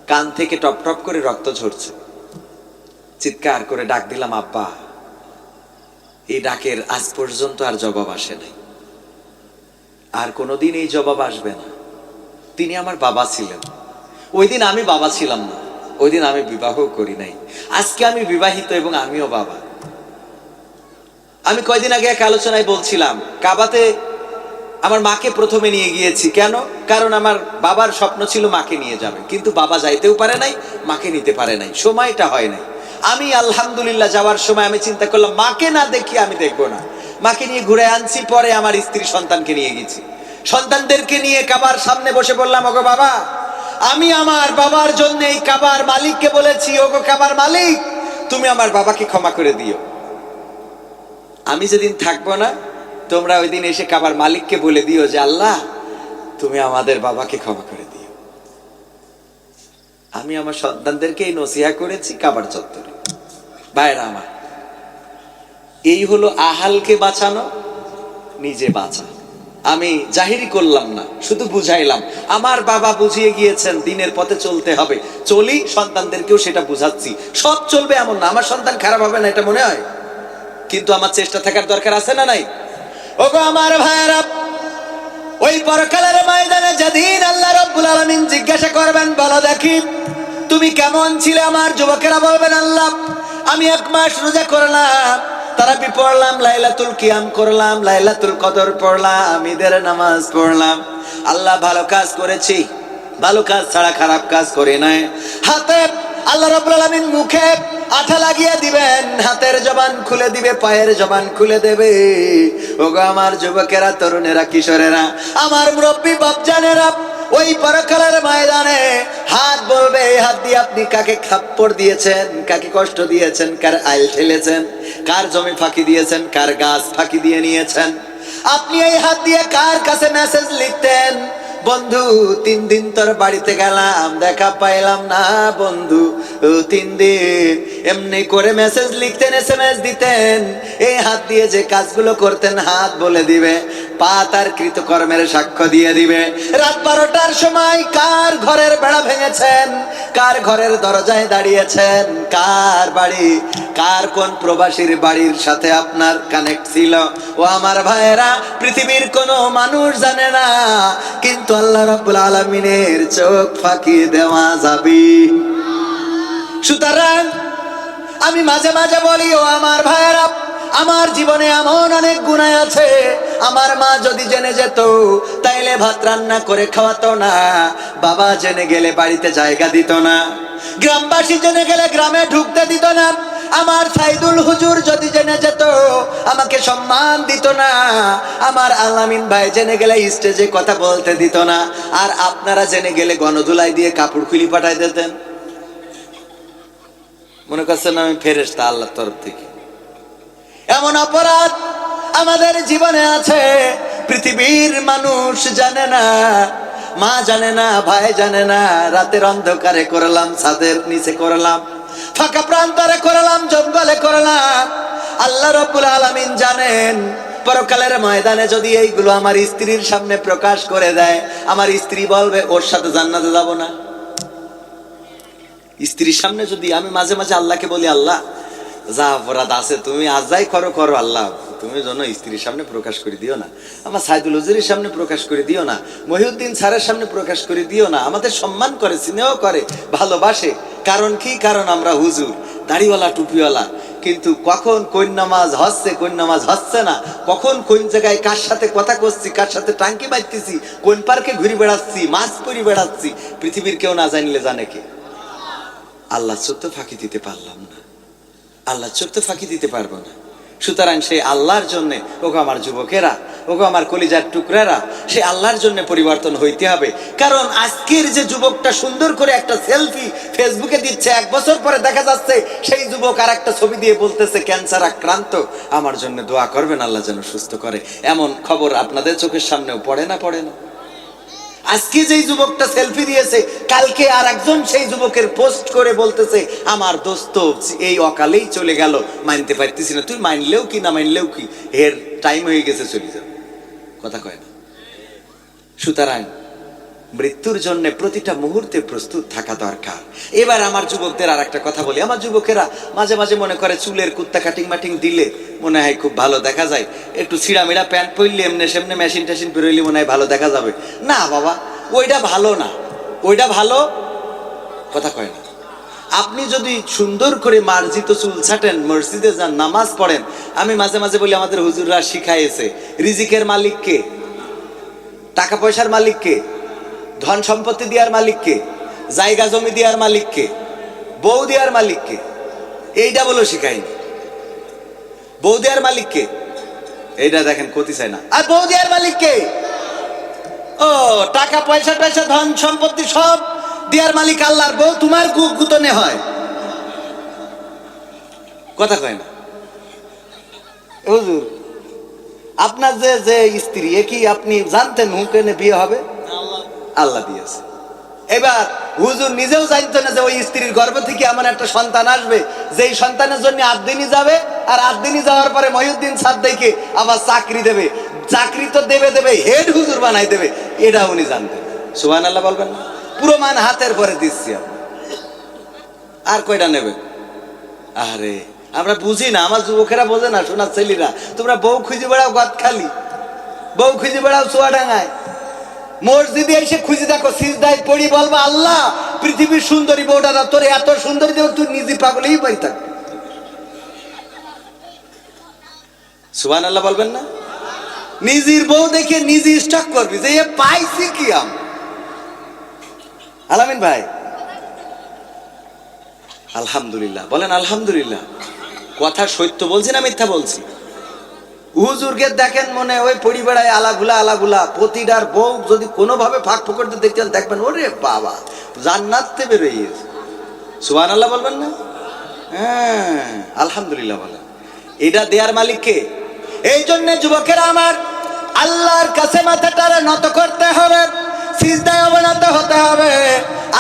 কান থেকে টপ টপ করে রক্ত ঝরছে। চিৎকার করে ডাক দিলাম, আব্বা। এই ডাকের আজ পর্যন্ত আর জবাব আসে নাই, আর কোনোদিন এই জবাব আসবে না। তিনি আমার বাবা ছিলেন। ওই দিন আমি বাবা ছিলাম না, ওই দিন আমি বিবাহ করি নাই। আজকে আমি বিবাহিত এবং আমিও বাবা। আমি কয়দিন আগে এক আলোচনায় বলছিলাম, কাবাতে আমার মাকে প্রথমে নিয়ে গিয়েছি। কেন? কারণ আমার বাবার স্বপ্ন ছিল মাকে নিয়ে যাবে, কিন্তু বাবা যাইতেও পারে নাই, মাকে নিতে পারে নাই, সময়টা হয় নাই। আমি আলহামদুলিল্লাহ যাওয়ার সময় আমি চিন্তা করলাম, মাকে না দেখি আমি দেখবো না। মাকে নিয়ে ঘুরে আনছি। পরে আমার স্ত্রী সন্তানকে নিয়ে গেছি। সন্তানদেরকে নিয়ে কাবার সামনে বসে বললাম, ওগো বাবা, আমি আমার বাবার জন্য এই কাবার মালিককে বলেছি, ওগো কাবার মালিক, তুমি আমার বাবাকে ক্ষমা করে দিও। আমি যেদিন থাকবো না, তোমরা ওই দিন এসে কাবার মালিককে বলে দিও যে আল্লাহ, তুমি আমাদের বাবাকে ক্ষমা করে দিও। আমি আমার সন্তানদেরকে এই নসিহা করেছি কাবার চত্বরে। ভাইরা আমার, এই হলো আহালকে বাঁচানো, নিজে বাঁচা। আমি জাহিরি করলাম না, শুধু বুঝাইলাম। আমার বাবা বুঝিয়ে গিয়েছেন দিনের পথে চলতে হবে, চলি। সন্তানদেরকেও সেটা বুঝাচ্ছি। সব চলবে এমন না, আমার সন্তান খারাপ হবে না এটা মনে হয়, কিন্তু আমার চেষ্টা থাকার দরকার আছে না নাই? ওগো আমার ভাইরা, ওই পরকালের ময়দানে যেদিন আল্লাহ রাব্বুল আলামিন জিজ্ঞাসা করবেন, বলো দেখি তুমি কেমন ছিলে? আমার যুবকেরা বলবেন, আল্লাহ আমি 1 মাস রোজা করলাম, তারাবি পড়লাম, লাইলাতুল কিয়াম করলাম, লাইলাতুল কদর পড়লাম, ঈদের নামাজ পড়লাম। আল্লাহ ভালো কাজ করেছি, ভালো কাজ ছাড়া খারাপ কাজ করে নাই। হাতে আল্লাহ রাব্বুল আলামিন মুখে আঠা লাগিয়ে দিবেন, হাতের জবান খুলে দিবে, পায়ের জবান খুলে দেবে। ওগো আমার যুবকেরা, তরুণেরা, কিশোরেরা, আমার মুরব্বী বাপজানেরা, ওই পরকালের ময়দানে হাত বলবে, এই হাত দিয়ে আপনি কাকে থাপ্পড় দিয়েছেন, কাকে কষ্ট দিয়েছেন, কার আইল ঠেলেছেন, কার জমি ফাঁকি দিয়েছেন, কার গাছ ফাঁকি দিয়ে নিয়েছেন। আপনি এই হাত দিয়ে কার কাছে মেসেজ লিখতেন, বন্ধু 3 দিন তোর বাড়িতে গেলাম, দেখা পাইলাম না বন্ধু 3 দিন। এমনি করে মেসেজ লিখতেন, SMS দিতেন। এই হাত দিয়ে যে কাজগুলো করতেন, হাত বলে দিবে, পা তার কৃতকর্মের সাক্ষ্য দিয়ে দিবে। রাত 12টার সময় কার ঘরের বেড়া ভেঙেছেন, কার ঘরের দরজায় দাঁড়িয়েছেন, কার বাড়ি, কার কোন প্রবাসীর বাড়ির সাথে আপনার কানেক্ট ছিল, ও আমার ভাইয়েরা, পৃথিবীর কোনো মানুষ জানে না, কিন্তু আল্লাহ রাব্বুল আলামিনের চোখ ফাঁকি দেওয়া যাবে। সুতরাং আমি মাঝে মাঝে বলি, ও আমার ভাইয়েরা, আমার জীবনে এমন অনেক গুনাহ আছে। আমার মা যদি জেনে যেত, তাইলে ভাত রান্না করে খাওয়াতো না। বাবা জেনে গেলে বাড়িতে জায়গা দিত না। গ্রামবাসী জেনে গেলে গ্রামে ঢুকতে দিত না। আমার সাইদুল হুজুর যদি জেনে যেত, আমাকে সম্মান দিত না। আমার আলামিন ভাই জেনে গেলে স্টেজে কথা বলতে দিত না। আর আপনারা জেনে গেলে গণধুলাই দিয়ে কাপড় খুলি পাঠাই দিতেন। মনে করছেন আমি ফেরেশতা আল্লাহর তরফ থেকে? এমন অপরাধ আমাদের জীবনে আছে, পৃথিবীর মানুষ জানে না, মা জানে না, ভাই জানে না। রাতের অন্ধকারে করলাম, ছাদের নিচে করলাম, ফাঁকা প্রান্তরে করলাম, জঙ্গলে করলাম। আল্লাহ রাব্বুল আলামিন জানেন। পরকালের ময়দানে যদি এইগুলো আমার স্ত্রীর সামনে প্রকাশ করে দেয়, আমার স্ত্রী বলবে, ওর সাথে জান্নাতে যাব না। স্ত্রীর সামনে যদি আমি মাঝে মাঝে আল্লাহকে বলি, আল্লাহ যা অপরাধ আছে তুমি আজ যাই করো আল্লাহ, তুমি যেন স্ত্রীর সামনে প্রকাশ করে দিও না, আমার সাইদুল হুজুরের সামনে প্রকাশ করে দিও না, মহিউদ্দিন স্যারের সামনে প্রকাশ করে দিও না। আমাদের সম্মান করে, স্নেহ করে, ভালোবাসে। কারণ কি? কারণ আমরা হুজুর, দাড়িওয়ালা, টুপিওয়ালা। কিন্তু কখন কোন নামাজ হচ্ছে, কোন নামাজ হচ্ছে না, কখন কোন জায়গায় কার সাথে কথা করছি, কার সাথে টাঙ্কি মারতেছি, কোন পার্কে ঘুরে বেড়াচ্ছি, মাছ পরি বেড়াচ্ছি, পৃথিবীর কেউ না জানলে জানে কে? আল্লাহ চোখ তো ফাঁকি দিতে পারলাম না, আল্লাহ চোখ তো ফাঁকি দিতে পারবো না। সুতরাং সেই আল্লাহর জন্য, ওগো আমার যুবকেরা, ওগো আমার কলিজার টুকরারা, সেই আল্লাহর জন্য পরিবর্তন হইতে হবে। কারণ আজকের যে যুবকটা সুন্দর করে একটা সেলফি ফেসবুকে দিচ্ছে, 1 বছর পরে দেখা যাচ্ছে সেই যুবক আর একটা ছবি দিয়ে বলতেছে ক্যান্সার আক্রান্ত, আমার জন্য দোয়া করবেন, আল্লাহ যেন সুস্থ করে। এমন খবর আপনাদের চোখের সামনেও পড়ে না? আজকে যেই যুবকটা সেলফি দিয়েছে, কালকে আর একজন সেই যুবকের পোস্ট করে বলতেছে আমার দোস্ত এই অকালেই চলে গেল, মানতে পারতেছি না। তুই মানলেও কি না মানলেও কি, এর টাইম হয়ে গেছে, চলে যাবে। কথা কয় না? সুতরাং মৃত্যুর জন্য প্রতিটা মুহূর্তে প্রস্তুত থাকা দরকার। এবার আমার যুবকদের আর একটা কথা বলি। আমার যুবকেরা মাঝে মাঝে মনে করে চুলের কুত্তা কাটিং মাটিং দিলে মনে হয় খুব ভালো দেখা যায়, একটু ছিঁড়ামিড়া প্যান্ট পরলে এমনি সেমনি মেশিন টেশিন বেরোইলে মনে হয় ভালো দেখা যাবে। না বাবা, ওইটা ভালো না, ওইটা ভালো কথা কয় না। আপনি যদি সুন্দর করে মার্জিত চুল ছাটেন, মসজিদে যান, নামাজ পড়েন। আমি মাঝে মাঝে বলি আমাদের হুজুররা শিখাইছে, রিজিকের মালিক কে? টাকা পয়সার মালিক কে? ধন সম্পত্তি দেওয়ার মালিক কে? জায়গা জমি দেওয়ার মালিক কে? বউ দেওয়ার মালিক কে? এইটা বলো শিখাইনি। বউ দেওয়ার মালিক কে? এইটা দেখেন ক্ষতি চায় না। আর বউ দেওয়ার মালিক কে? ও টাকা পয়সা টয়সা ধন সম্পত্তি সব দেওয়ার মালিক আল্লাহর। বউ তোমার গুতনে হয়। কথা কয় না হুজুর? আপনার যে যে স্ত্রী, এ কি আপনি জানতেন হুকেনে বিয়ে হবে? আল্লাহ দিয়েছে। এবার হুজুর নিজেও জানতো না যে ওই স্ত্রীর গর্ভ থেকে এমন একটা সন্তান আসবে যেই সন্তানের জন্য 8 দিনই যাবে, আর 8 দিনই যাওয়ার পরে মহিউদ্দিন সাদ্দাইকে আবার চাকরি দেবে। চাকরি তো দেবে দেবে, হেড হুজুর বানাই দেবে, এটা উনি জানতেন। সুবহানাল্লাহ বলবেন না? পুরো মান হাতের পরে দিচ্ছি আপনি, আর কয়টা নেবে? আরে আমরা বুঝি না, আমার যুবকেরা বোঝে না। শোনার ছেলেরা, তোমরা বউ খুঁজে বেড়াও গদখালি, বউ খুঁজে বেড়াও চুয়াডাঙ্গায়, মসজিদে এসে খুঁজে দেখো, সিজদায় পড়ি বলবা আল্লাহ পৃথিবীর সুন্দরী বউটা তোর এত সুন্দরী দেব, তুই নিজে পাগলেই পাই থাক। সুবহানাল্লাহ বলবেন না? নিজের বউ দেখে নিজে স্টক করবি যে এ পাইছি কি আমি। আলামিন ভাই আলহামদুলিল্লাহ বলেন। আলহামদুলিল্লাহ। কথা সত্য বলছি না মিথ্যা বলছি? হুজুরকে দেখেন মনে ওই পরিবেড়ায় আলাগুলা আলাগুলা, প্রতিটার বউ যদি কোনোভাবে ফাঁক ফোকরতে দেখতেন, দেখবেন ওরে বাবা জান্নাতে বেরোইয়েছে। সুবহানাল্লাহ বলবেন না? হ্যাঁ আলহামদুলিল্লাহ বলেন। এটা দেয়ার মালিক কে? এই জন্য যুবকেরা আমার, আল্লাহর কাছে মাথাটা নত করতে হবে, সিজদায় অবনত হতে হবে।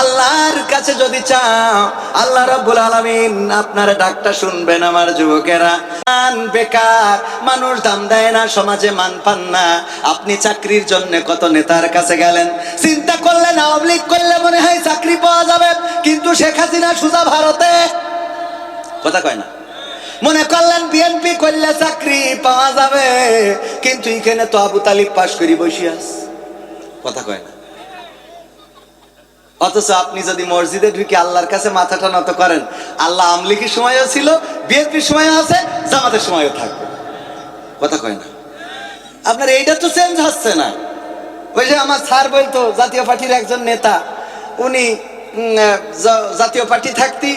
আল্লাহর কাছে যদি চাও, আল্লাহ রাব্বুল আলামিন আপনার ডাকটা শুনবেন। আমার যুবকেরা, বেকার মানুষ দাম দেয় না, সমাজে মান পান না। আপনি চাকরির জন্য কত নেতার কাছে গেলেন, চিন্তা করলেন আওয়ামী লীগ করলে মনে হয় চাকরি পাওয়া যাবে, কিন্তু শেখ হাসিনা সুজা ভারতে। কথা কয় না? মনে করলেন বিএনপি করলে চাকরি পাওয়া যাবে, কিন্তু এখানে তো আবু তালিব পাশ করি বসে আছে। কথা কয় না? অথচ আপনি যদি মসজিদে ঢুকে আল্লাহর কাছে মাথাটা নত করেন, আল্লাহ আওয়ামী লীগের সময়ও ছিল, বিএনপির সময়ও আছে, জামাতের সময়ও থাকবে। কথা কয় না? আপনার এইটা তো চেঞ্জ হচ্ছে না। ওই যে আমার স্যার বলতো, জাতীয় পার্টির একজন নেতা, উনি জাতীয় পার্টি থাকতি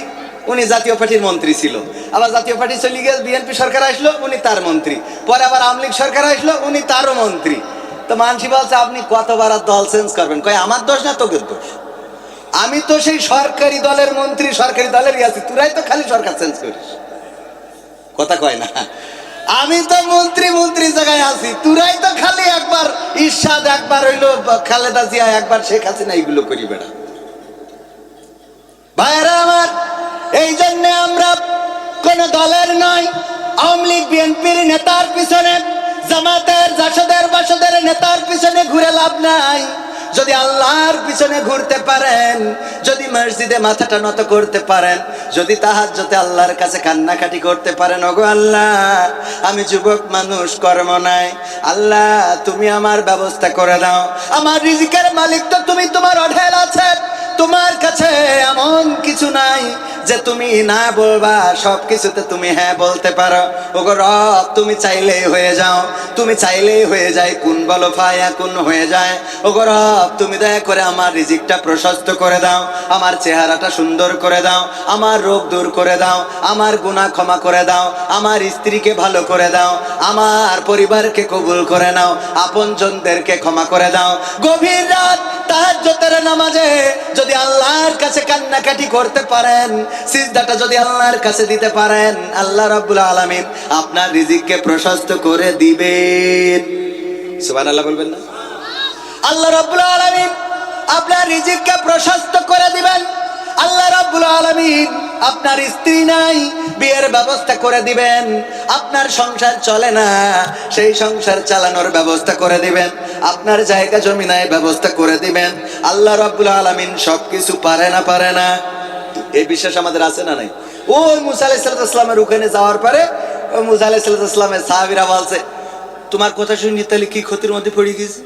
উনি জাতীয় পার্টির মন্ত্রী ছিল, আবার জাতীয় পার্টি চলে গেল, বিএনপি সরকার আসলো, উনি তার মন্ত্রী, পরে আবার আওয়ামী লীগ সরকার আসলো, উনি তারও মন্ত্রী। তো মানসি বলছে আপনি কতবার দল চেঞ্জ করবেন? কয় আমার দোষ না তোদের দোষ, আমি তো সেই সরকারি দলের মন্ত্রী, সরকারি দলেরই আছি, তোরাই তো খালি সরকার চেঞ্জ করিস। কথা কয় না? আমি তো মন্ত্রী মন্ত্রী জায়গায় আছি, তোরাই তো খালি একবার ইরশাদ, একবার হইলো খালেদা জিয়া, একবার শেখ হাসিনা, এইগুলো করি বেড়া। ভাইরা আমার, এই জন্য আমরা কোন দলের নয়, আওয়ামী লীগ বিএনপির নেতার পিছনে, জামাতের জাসদের বাসদের নেতার পিছনে ঘুরে লাভ নাই। যদি আল্লাহর পিছনে ঘুরতে পারেন, যদি মসজিদে মাথাটা নত করতে পারেন, যদি তাহাজ্জুদে আল্লাহর কাছে কান্নাকাটি করতে পারেন, ওগো আল্লাহ আমি যুবক মানুষ, কর্ম নাই, আল্লাহ তুমি আমার ব্যবস্থা করে দাও, আমার রিজিকের মালিক তো তুমি, তোমার অঢেল আছে, তোমার কাছে এমন কিছু নাই যে তুমি না বলবা, সবকিছুতে তুমি হ্যাঁ বলতে পারো। ওগো রব তুমি চাইলেই হয়ে যাও, তুমি চাইলেই হয়ে যায়, কুন বলো ফায়া কুন হয়ে যায়। ওগো রব তুমি দয়া করে আমার রিজিকটা প্রশস্ত করে দাও, আমার চেহারাটা সুন্দর করে দাও, আমার রোগ দূর করে দাও, আমার গুনাহ ক্ষমা করে দাও, আমার স্ত্রীকে ভালো করে দাও, আমার পরিবারকে কবুল করে নাও, আপনজনদেরকে ক্ষমা করে দাও। গভীর রাত তাহাজ্জুদের নামাজে যদি আল্লাহর কাছে কান্নাকাটি করতে পারেন, সিজদাটা যদি আল্লাহর কাছে দিতে পারেন, আল্লাহ রাব্বুল আলামিন আপনার রিজিককে প্রশস্ত করে দিবেন। সুবহানাল্লাহ বলবেন না? আল্লাহ রাব্বুল আলামিন আপনার রিজিককে প্রশস্ত করে দিবেন। আল্লাহ রাব্বুল আলামিন আপনার স্ত্রী নাই, বিয়ের ব্যবস্থা করে দিবেন। আপনার সংসার চলে না, সেই সংসার চালানোর ব্যবস্থা করে দিবেন। আপনার জায়গা জমি নাই, ব্যবস্থা করে দিবেন। আল্লাহ রাব্বুল আলামিন সবকিছু পারে না, পারে না? এই বিশ্বাস আমাদের আছে না নাই? ওই মুসা আলাইহিস সালামের ওখানে যাওয়ার পরে ওই মুসা আলাইহিস সালামের সাহাবীরা বলছে, তোমার কথা শুনি তাহলে কি ক্ষতির মধ্যে পড়ে গেছি?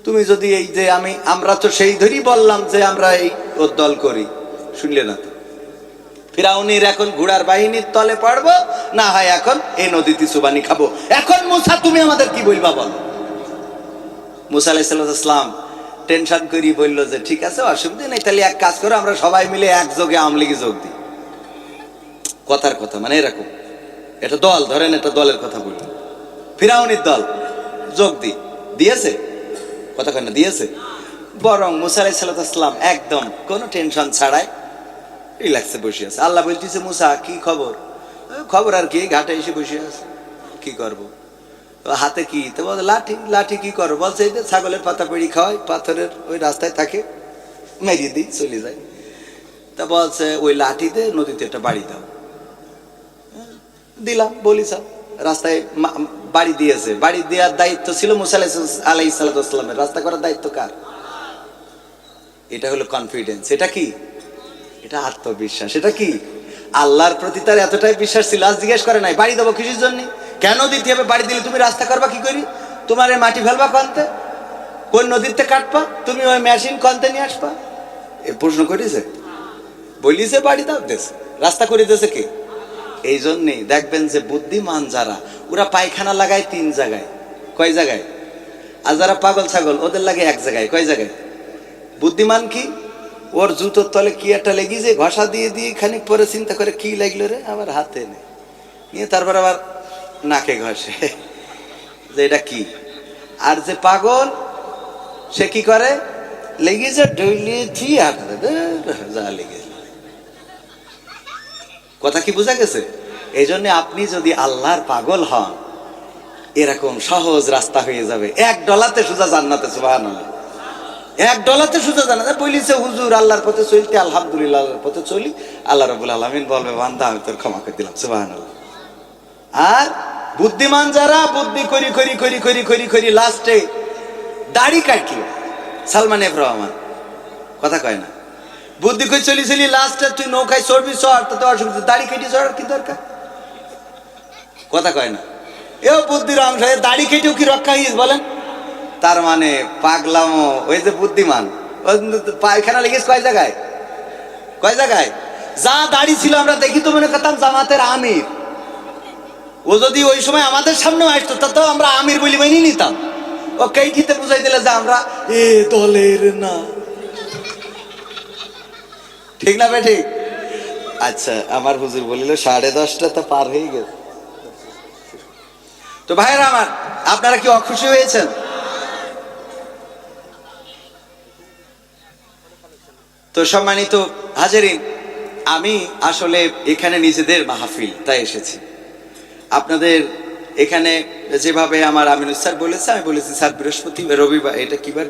তুমি যদি এই যে আমরা তো সেই ধরেই বললাম যে আমরা এই ওর দল করি, শুনলে না তো? ফিরাউনির এখন ঘোড়ার বাহিনীর তলে পড়বো, না হয় এখন এই নদীতে চুবানি খাবো। এখন মুসা তুমি আমাদের কি বলবা বলো? মুসা আলাইহিস সালাম টেনশন করি বললো যে ঠিক আছে, অসুবিধা নেই, তাহলে এক কাজ করো, আমরা সবাই মিলে একযোগে আওয়ামী লীগে যোগ দিই। কথার কথা মানে এরকম, এটা দল ধরেন, এটা দলের কথা বলি, ফিরাউনির দল যোগ দিয়েছে, কথা কেন দিয়েছে? বরং মুসা আলাইহিস সালাম একদম কোনো টেনশন ছাড়াই রিল্যাক্সে বসে আছে। আল্লাহ বলতেছে, মুসা কি খবর? খবর আর কি, ঘাটে এসে বসে আছে, কি করবো? হাতে কি? তো বল লাঠি। লাঠি কি করো? বলছে এই যে ছাগলের পাতা পেড়ি খাওয়াই, পাথরের ওই রাস্তায় থাকে, মেরিয়ে দিই, চলে যায়। তা বলছে ওই লাঠিতে নদীতে একটা বাড়ি দাও। দিলাম, বলি সব রাস্তায় বাড়ি দিয়েছে। বাড়ি দেওয়ার দায়িত্ব ছিল মুসা আলাইহিস সালামের, রাস্তা করার দায়িত্ব কার? এটা হলো কনফিডেন্স। এটা কি? এটা আত্মবিশ্বাস। এটা কি? আল্লাহর প্রতি তার এতটাই বিশ্বাস ছিল, আজ জিজ্ঞেস করে নাই বাড়ি দেবো কিসের জন্য, কেন দিতে হবে? বাড়ি দিলে তুমি রাস্তা করবা কি করি? তোমার এই মাটি ফেলবা কনতে, কোন নদীতে কাটবা, তুমি ওই মেশিন কনতে নিয়ে আসবা? এ প্রশ্ন করেছে? বলিছে বাড়ি দাও, দেশ রাস্তা করে দিয়েছে কে? এই জন্যে দেখবেন যে বুদ্ধিমান যারা, ওরা পায়খানা লাগায় 3 জায়গায়। কয় জায়গায়? আর যারা পাগল ছাগল ওদের লাগে 1 জায়গায়। কয় জায়গায়? বুদ্ধিমান কি, ওর জুতোর তলে কি একটা লেগেছে, ঘষা দিয়ে দিয়ে খানিক পরে চিন্তা করে কি লাগলো রে, আবার হাতে নিয়ে তারপর আবার নাকে ঘষে যে এটা কি। আর যে পাগল সে কি করে, লেগেছে ডইলিয়েছি আর যা লেগেছে। কথা কি বোঝা গেছে? এই জন্য আপনি যদি আল্লাহর পাগল হন, এরকম সহজ রাস্তা হয়ে যাবে, $1 সোজা জান্নাতে। সুবহানাল্লাহ, $1 সোজা জান্নাতে। বলিছে হুজুর আল্লাহর পথে চলতে, আলহামদুলিল্লাহ আল্লাহর পথে চলি, আল্লাহ রাব্বুল আলামিন বলবে বান্দা আমি তোর ক্ষমা করে দিলাম। সুবহানাল্লাহ। আর বুদ্ধিমান যারা বুদ্ধি করি করি করি করি করি করি লাস্টে দাড়ি কাটলো, সালমান এফ রহমান, কথা কয় না, বুদ্ধি করে চলি চলি লাস্টে তুই নৌকায় চড়বি, চড়, তো অসুবিধা, দাড়ি কেটে চড়ার কি দরকার? কথা কয় না, এও বুদ্ধির অংশ। দাড়ি কেটেও কি রক্ষা হইস বলেন? তার মানে পাগলামো। ওই যে বুদ্ধিমান, পায়খানা লেগেছে কয় জায়গায়? কয় জায়গায়? যা দাড়ি ছিল আমরা দেখি তো মনে করতাম জামাতের আমির। ও যদি ওই সময় আমাদের সামনে আসতো তা তো আমরা আমির বলি মেনে নিতাম। ও কেইটিতে বুঝাই দিলে যে আমরা এ দলের না। ঠিক না ঠিক? আচ্ছা, আমার হুজুর বলিল 10:30 তো পার হয়ে গেছে। তো ভাইরা আমার, আপনারা কি অখুশি হয়েছেন? তো সম্মানিত হাজেরিন, আমি আসলে এখানে নিজেদের মাহফিল তাই এসেছি। আপনাদের এখানে যেভাবে আমার আমিনুস স্যার বলেছে, আমি বলেছি স্যার বৃহস্পতিবার, রবিবার, এটা কি বার?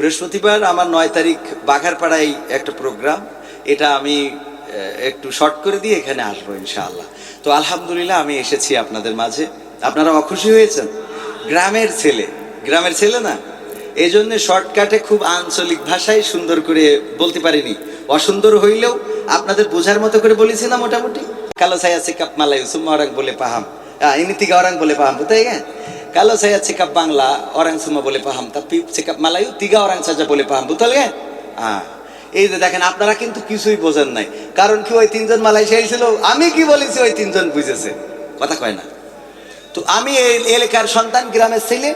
বৃহস্পতিবার আমার 9 তারিখ বাঘারপাড়ায় একটা প্রোগ্রাম, এটা আমি একটু শর্ট করে দিয়ে এখানে আসবো ইনশাআল্লাহ। তো আলহামদুলিল্লাহ আমি এসেছি আপনাদের মাঝে। আপনারা অখুশি হয়েছেন? গ্রামের ছেলে না, এই জন্য শর্টকাটে খুব আঞ্চলিক ভাষায় সুন্দর করে বলতে পারিনি। অসুন্দর হইলেও আপনাদের বোঝার মতো করে বলেছি না মোটামুটি। কালো ছায়া চেকআপ মালাই সুম্মা ওরাং বলে পাহাম, ইনি তিগা ওরাং বলে পাহাম, বুঝতে গেছেন? কালো ছায়া চেকআপ বাংলা ওরাং সুম্মা বলে পাহাম, tapi চেকআপ মালায়ু তিগা ওরাং সাজা বলে পাহাম, বুঝতে গেছেন? এই যে দেখেন, আপনারা কিন্তু কিছুই বোঝেন নাই। কারণ কি, ওই 3 জন মালয়েশিয়ায় ছিল, আমি কি বলেছি ওই 3 জন বুঝেছে, কথা কয় না। তো আমি এই এলাকার সন্তান, গ্রামের ছেলে,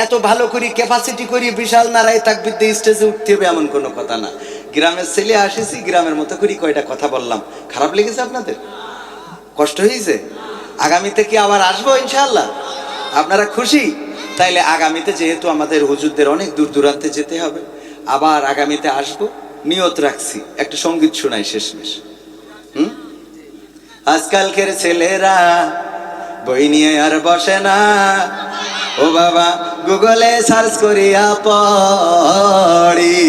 এত ভালো করি ক্যাপাসিটি করি বিশাল নারায় তাকবীর দিয়ে স্টেজে উঠতে হবে এমন কোনো কথা না। গ্রামের ছেলে আসেছি, গ্রামের মতো করি কয়টা কথা বললাম। খারাপ লেগেছে আপনাদের? কষ্ট হয়েছে? আগামীতে কি আবার আসবো ইনশাআল্লাহ? আপনারা খুশি? তাইলে আগামীতে যেহেতু আমাদের হুজুরদের অনেক দূর দূরান্তে যেতে হবে, আবার আগামীতে আসবো, নিয়ত রাখছি। একটা সঙ্গীত শোনাই শেষমেশ। আজকালকের ছেলেরা বই নিয়ে আর বসে না, ও বাবা গুগলে সার্চ করিয়া পড়ি।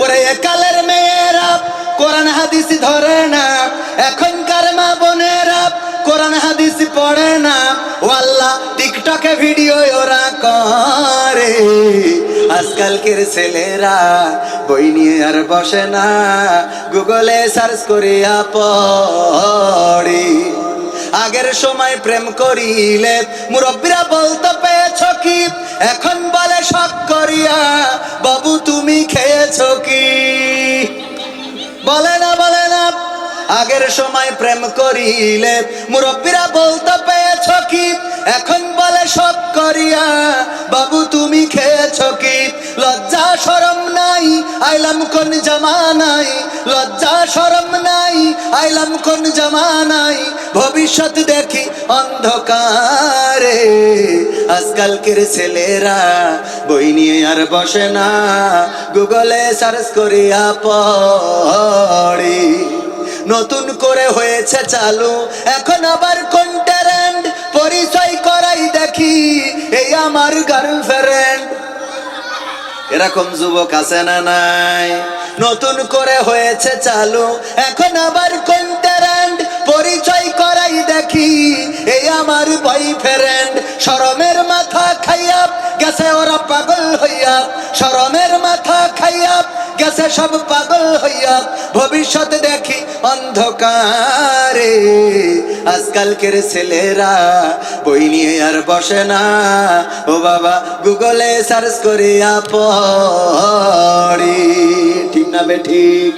ওরে কালের মেয়েরা কোরআন হাদিস ধরে না, এখনকার মা বোনেরা কোরআন হাদিস পড়ে না। ও আল্লাহ টিকটকে ভিডিও ওরা করে। আজকালকের ছেলেরা বই নিয়ে আর বসে না, গুগলে সার্চ করিয়া পড়ি। আগের সময় প্রেম করিলে মুরব্বীরা বলতে পেয়েছ কি, এখন বলে শখ করিয়া বাবু তুমি খেয়েছ কি? বলে না বলে না। আগের সময় প্রেম করিলে মুরব্বীরা বলতে পেয়েছ কি, এখন বলে শখ করিয়া বাবু তুমি খেয়েছ কি? লজ্জা শরম নাই আইলাম কোন জামানায়, লজ্জা শরম নাই আইলাম কোন জামানায়, ভবিষ্যৎ দেখি অন্ধকারে। আজকালকের ছেলেরা বই নিয়ে আর বসে না, গুগলে সার্চ করিয়া পড়ি। নতুন করে হয়েছে চালু এখন আবার কোন ট্যালেন্ট, পরিচয় করাই দেখি এই আমার গার্লফ্রেন্ড। এরকম যুবক আছে না নাই? নতুন করে হয়েছে চালু এখন আবার কোন ট্যালেন্ট, পরিচয় করাই দেখি এই আমার বয়ফ্রেন্ড। শরমের মাথা খাইয়া গেছে ওরা পাগল হইয়া, শরমের মাথা খাইয়া গেছে সব পাগল হইয়া, ভবিষ্যৎ দেখি অন্ধকারে। আজকালকের ছেলেরা বই নিয়ে আর বসে না, ও বাবা গুগলে সার্চ করিয়া পড়ি। ঠিক না বেঠিক?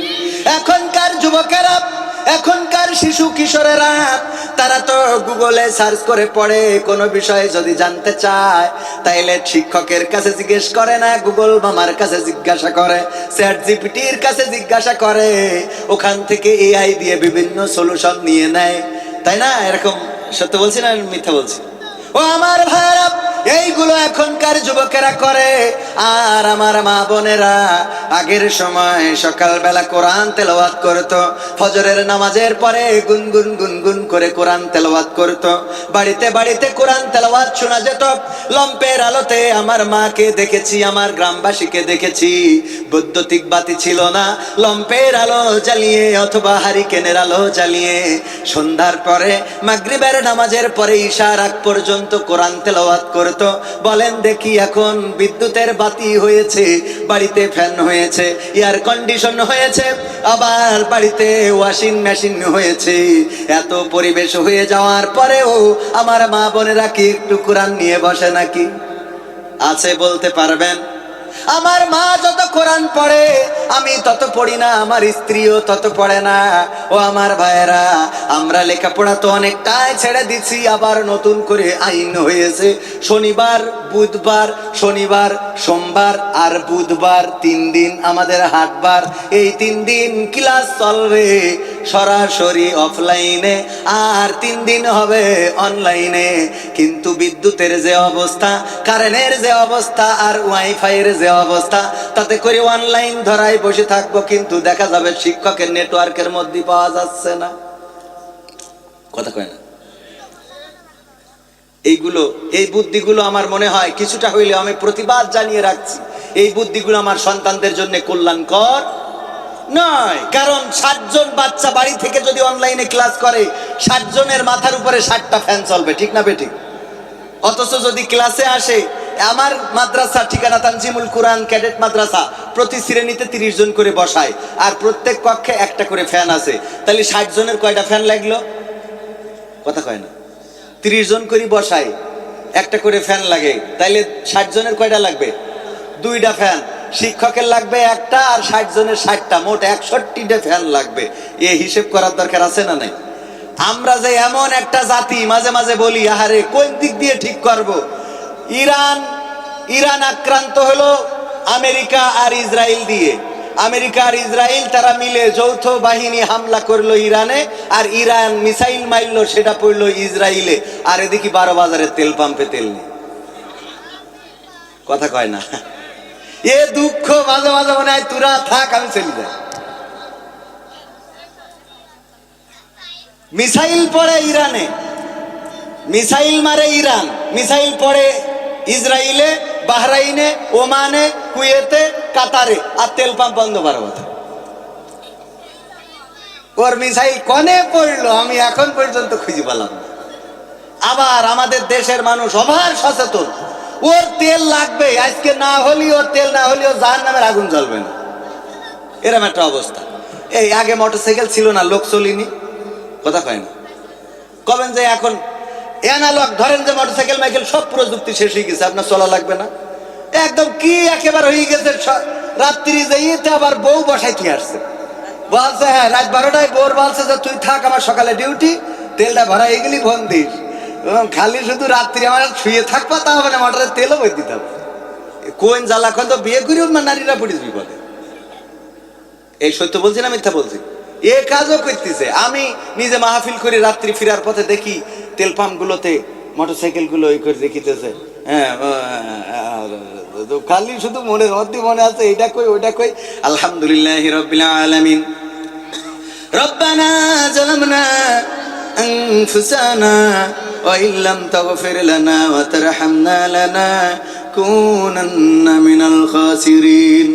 এখনকার যুবকেরা, এখনকার শিশু কিশোরেরা তারা তো গুগলে সার্চ করে পড়ে। কোনো বিষয়ে যদি জানতে চায় তাইলে শিক্ষকের কাছে জিজ্ঞেস করে না, গুগল মামার কাছে জিজ্ঞাসা করে, চ্যাট জিপিটির কাছে জিজ্ঞাসা করে, ওখান থেকে এআই দিয়ে বিভিন্ন সলিউশন নিয়ে নেয়, তাই না? এরকম সত্য বলছি না মিথ্যা বলছি? ও আমার ভাইরা, এইগুলো এখনকার যুবকেরা করে। আর আমার মা বোনেরা আগের সময় সকালবেলা কোরআন তেলাওয়াত করতো, ফজরের নামাজের পরে গুনগুন গুনগুন করে কোরআন তেলাওয়াত করতো। বাড়িতে বাড়িতে কোরআন তেলাওয়াত শোনা যেত। লম্পের আলোতে আমার মাকে দেখেছি, আমার গ্রামবাসীকে দেখেছি। বৈদ্যুতিক বাতি ছিল না, লম্পের আলো জ্বালিয়ে অথবা হারিকেনের আলো জ্বালিয়ে সন্ধ্যার পরে মাগরিবের নামাজের পরে ইশার আগ পর্যন্ত কোরআন তেলাওয়াত করতো। বলেন দেখি এখন বিদ্যুতের বাতি হয়েছে, বাড়িতে ফ্যান হয়েছে, এয়ার কন্ডিশন হয়েছে, আবার বাড়িতে ওয়াশিং মেশিন হয়েছে, এত পরিবেশ হয়ে যাওয়ার পরেও আমার মা বোনেরা কি একটু কোরআন নিয়ে বসে নাকি? আছে বলতে পারবেন? আমার মা যত কোরআন পড়ে আমি তত পড়ি না, আমার স্ত্রীও তত পড়ে না। ও আমার ভাইয়েরা, আমরা লেখাপড়া তো অনেকটাই ছেড়ে দিছি, আবার নতুন করে আইন হয়েছে শনিবার বুধবার, শনিবার সোমবার আর বুধবার 3 দিন আমাদের হাটবার। এই 3 দিন ক্লাস চলবে সরাসরি অফলাইনে, আর 3 দিন হবে অনলাইনে। কিন্তু বিদ্যুতের যে অবস্থা, কারেন্টের যে অবস্থা, আর ওয়াইফাইয়ের যে অবস্থা, তাতে করে অনলাইন ধরাই বসে থাকবো, কিন্তু দেখা যাবে শিক্ষকের নেটওয়ার্কের মধ্যে পাওয়া যাচ্ছে না। কথা কয় না? এইগুলো, এই বুদ্ধিগুলো আমার মনে হয় কিছুটা হইলে আমি প্রতিবাদ জানিয়ে রাখছি, এই বুদ্ধিগুলো আমার সন্তানদের জন্য কল্যাণকর নয়। কারণ 60 জন বাচ্চা বাড়ি থেকে যদি অনলাইনে ক্লাস করে, 60 জনের মাথার উপরে 60টা ফ্যান চলবে, ঠিক না বেঠিক? অথচ যদি ক্লাসে আসে, আমার মাদ্রাসা ঠিকানা তানজিমুল কুরআন ক্যাডেট মাদ্রাসা, প্রতি শ্রেণীতে 30 জন করে বসায়, আর প্রত্যেক কক্ষে একটা করে ফ্যান আছে। তাহলে 60 জনের কয়টা ফ্যান লাগলো? কথা কয় না? 30 জন করে বসায়, একটা করে ফ্যান লাগে, তাইলে 60 জনের কয়টা লাগবে? 2টা ফ্যান। শিক্ষকের লাগবে একটা, আর 60 জনের 60টা, মোট 61টা ফ্যান লাগবে। এই হিসেব করার দরকার আছে না নাই? আমরা যে এমন একটা জাতি, মাঝে মাঝে বলি আহারে কোন দিক দিয়ে ঠিক করব। ইরান আক্রান্ত হলো আমেরিকা আর ইসরায়েল দিয়ে। আমেরিকা আর ইসরায়েল তারা মিলে যৌথ বাহিনী হামলা করলো ইরানে, আর ইরান মিসাইল মারলো, সেটা পড়লো ইসরায়েলে। আর এদিকে 12 বাজারের তেল পাম্পে তেল নেই। কথা কয় না? এ দুঃখ মাঝে মাঝে মনে হয় তোরা থাক, আমি চলে যাই। মিসাইল পড়ে ইরানে, মিসাইল মারে ইরান, মিসাইল পড়ে ইসরায়েলে, বাহরাইনে, ওমানে, কুয়েতে, কাতারে, আর তেল পাম্প বন্ধ 12 বছর। ওর মিসাইল কনে পড়লো আমি এখন পর্যন্ত খুঁজে পেলাম না। আবার আমাদের দেশের মানুষ অভার সচেতন, ওর তেল লাগবে, আজকে না হলেও ওর তেল না হলেও জাহান্নামের আগুন জ্বলবে না, এরকম একটা অবস্থা। এই আগে মোটরসাইকেল ছিল না, লোক চলিনি, কথা কয় না, কবেন যে এখন অ্যানালগ, ধরেন যে মোটরসাইকেল মাইকেল সব প্রযুক্তি শেষ হয়ে গেছে, আপনার চলা লাগবে না, একদম কি একেবারে হয়ে গেছে। রাত্রি যাইতে আবার বউ বসাইতে আসছে, বলছে হ্যাঁ রাত 12টায় বোর বলছে যে তুই থাক, আমার সকালে ডিউটি, তেলটা ভরা এগুলি ফোন দিস, এবং খালি শুধু রাত্রি আমার শুয়ে থাকবা, তা হবে না, মোটরের তেলও বই দিতে হবে। কোন জ্বালা, তো বিয়ে করিও নারীরা পড়িস বিপদে। এই সত্য বলছি না মিথ্যা বলছি? এ কাজও করতেছে। আমি নিজে মাহফিল করে রাত্রি ফিরার পথে দেখি তেল পাম্প গুলোতে মোটরসাইকেল গুলো এই করে দেখিতেছে, হ্যাঁ, খালি শুধু মনের মধ্যে মনে আছে এটা কই ওইটা কই। আলহামদুলিল্লাহি রাব্বিল আলামিন। রব্বানা যালামনা আনফুসানা ওয়া ইল্লাম তাগফির লানা ওয়া তারহামনা লানাকুনান্না মিনাল খাসিরিন।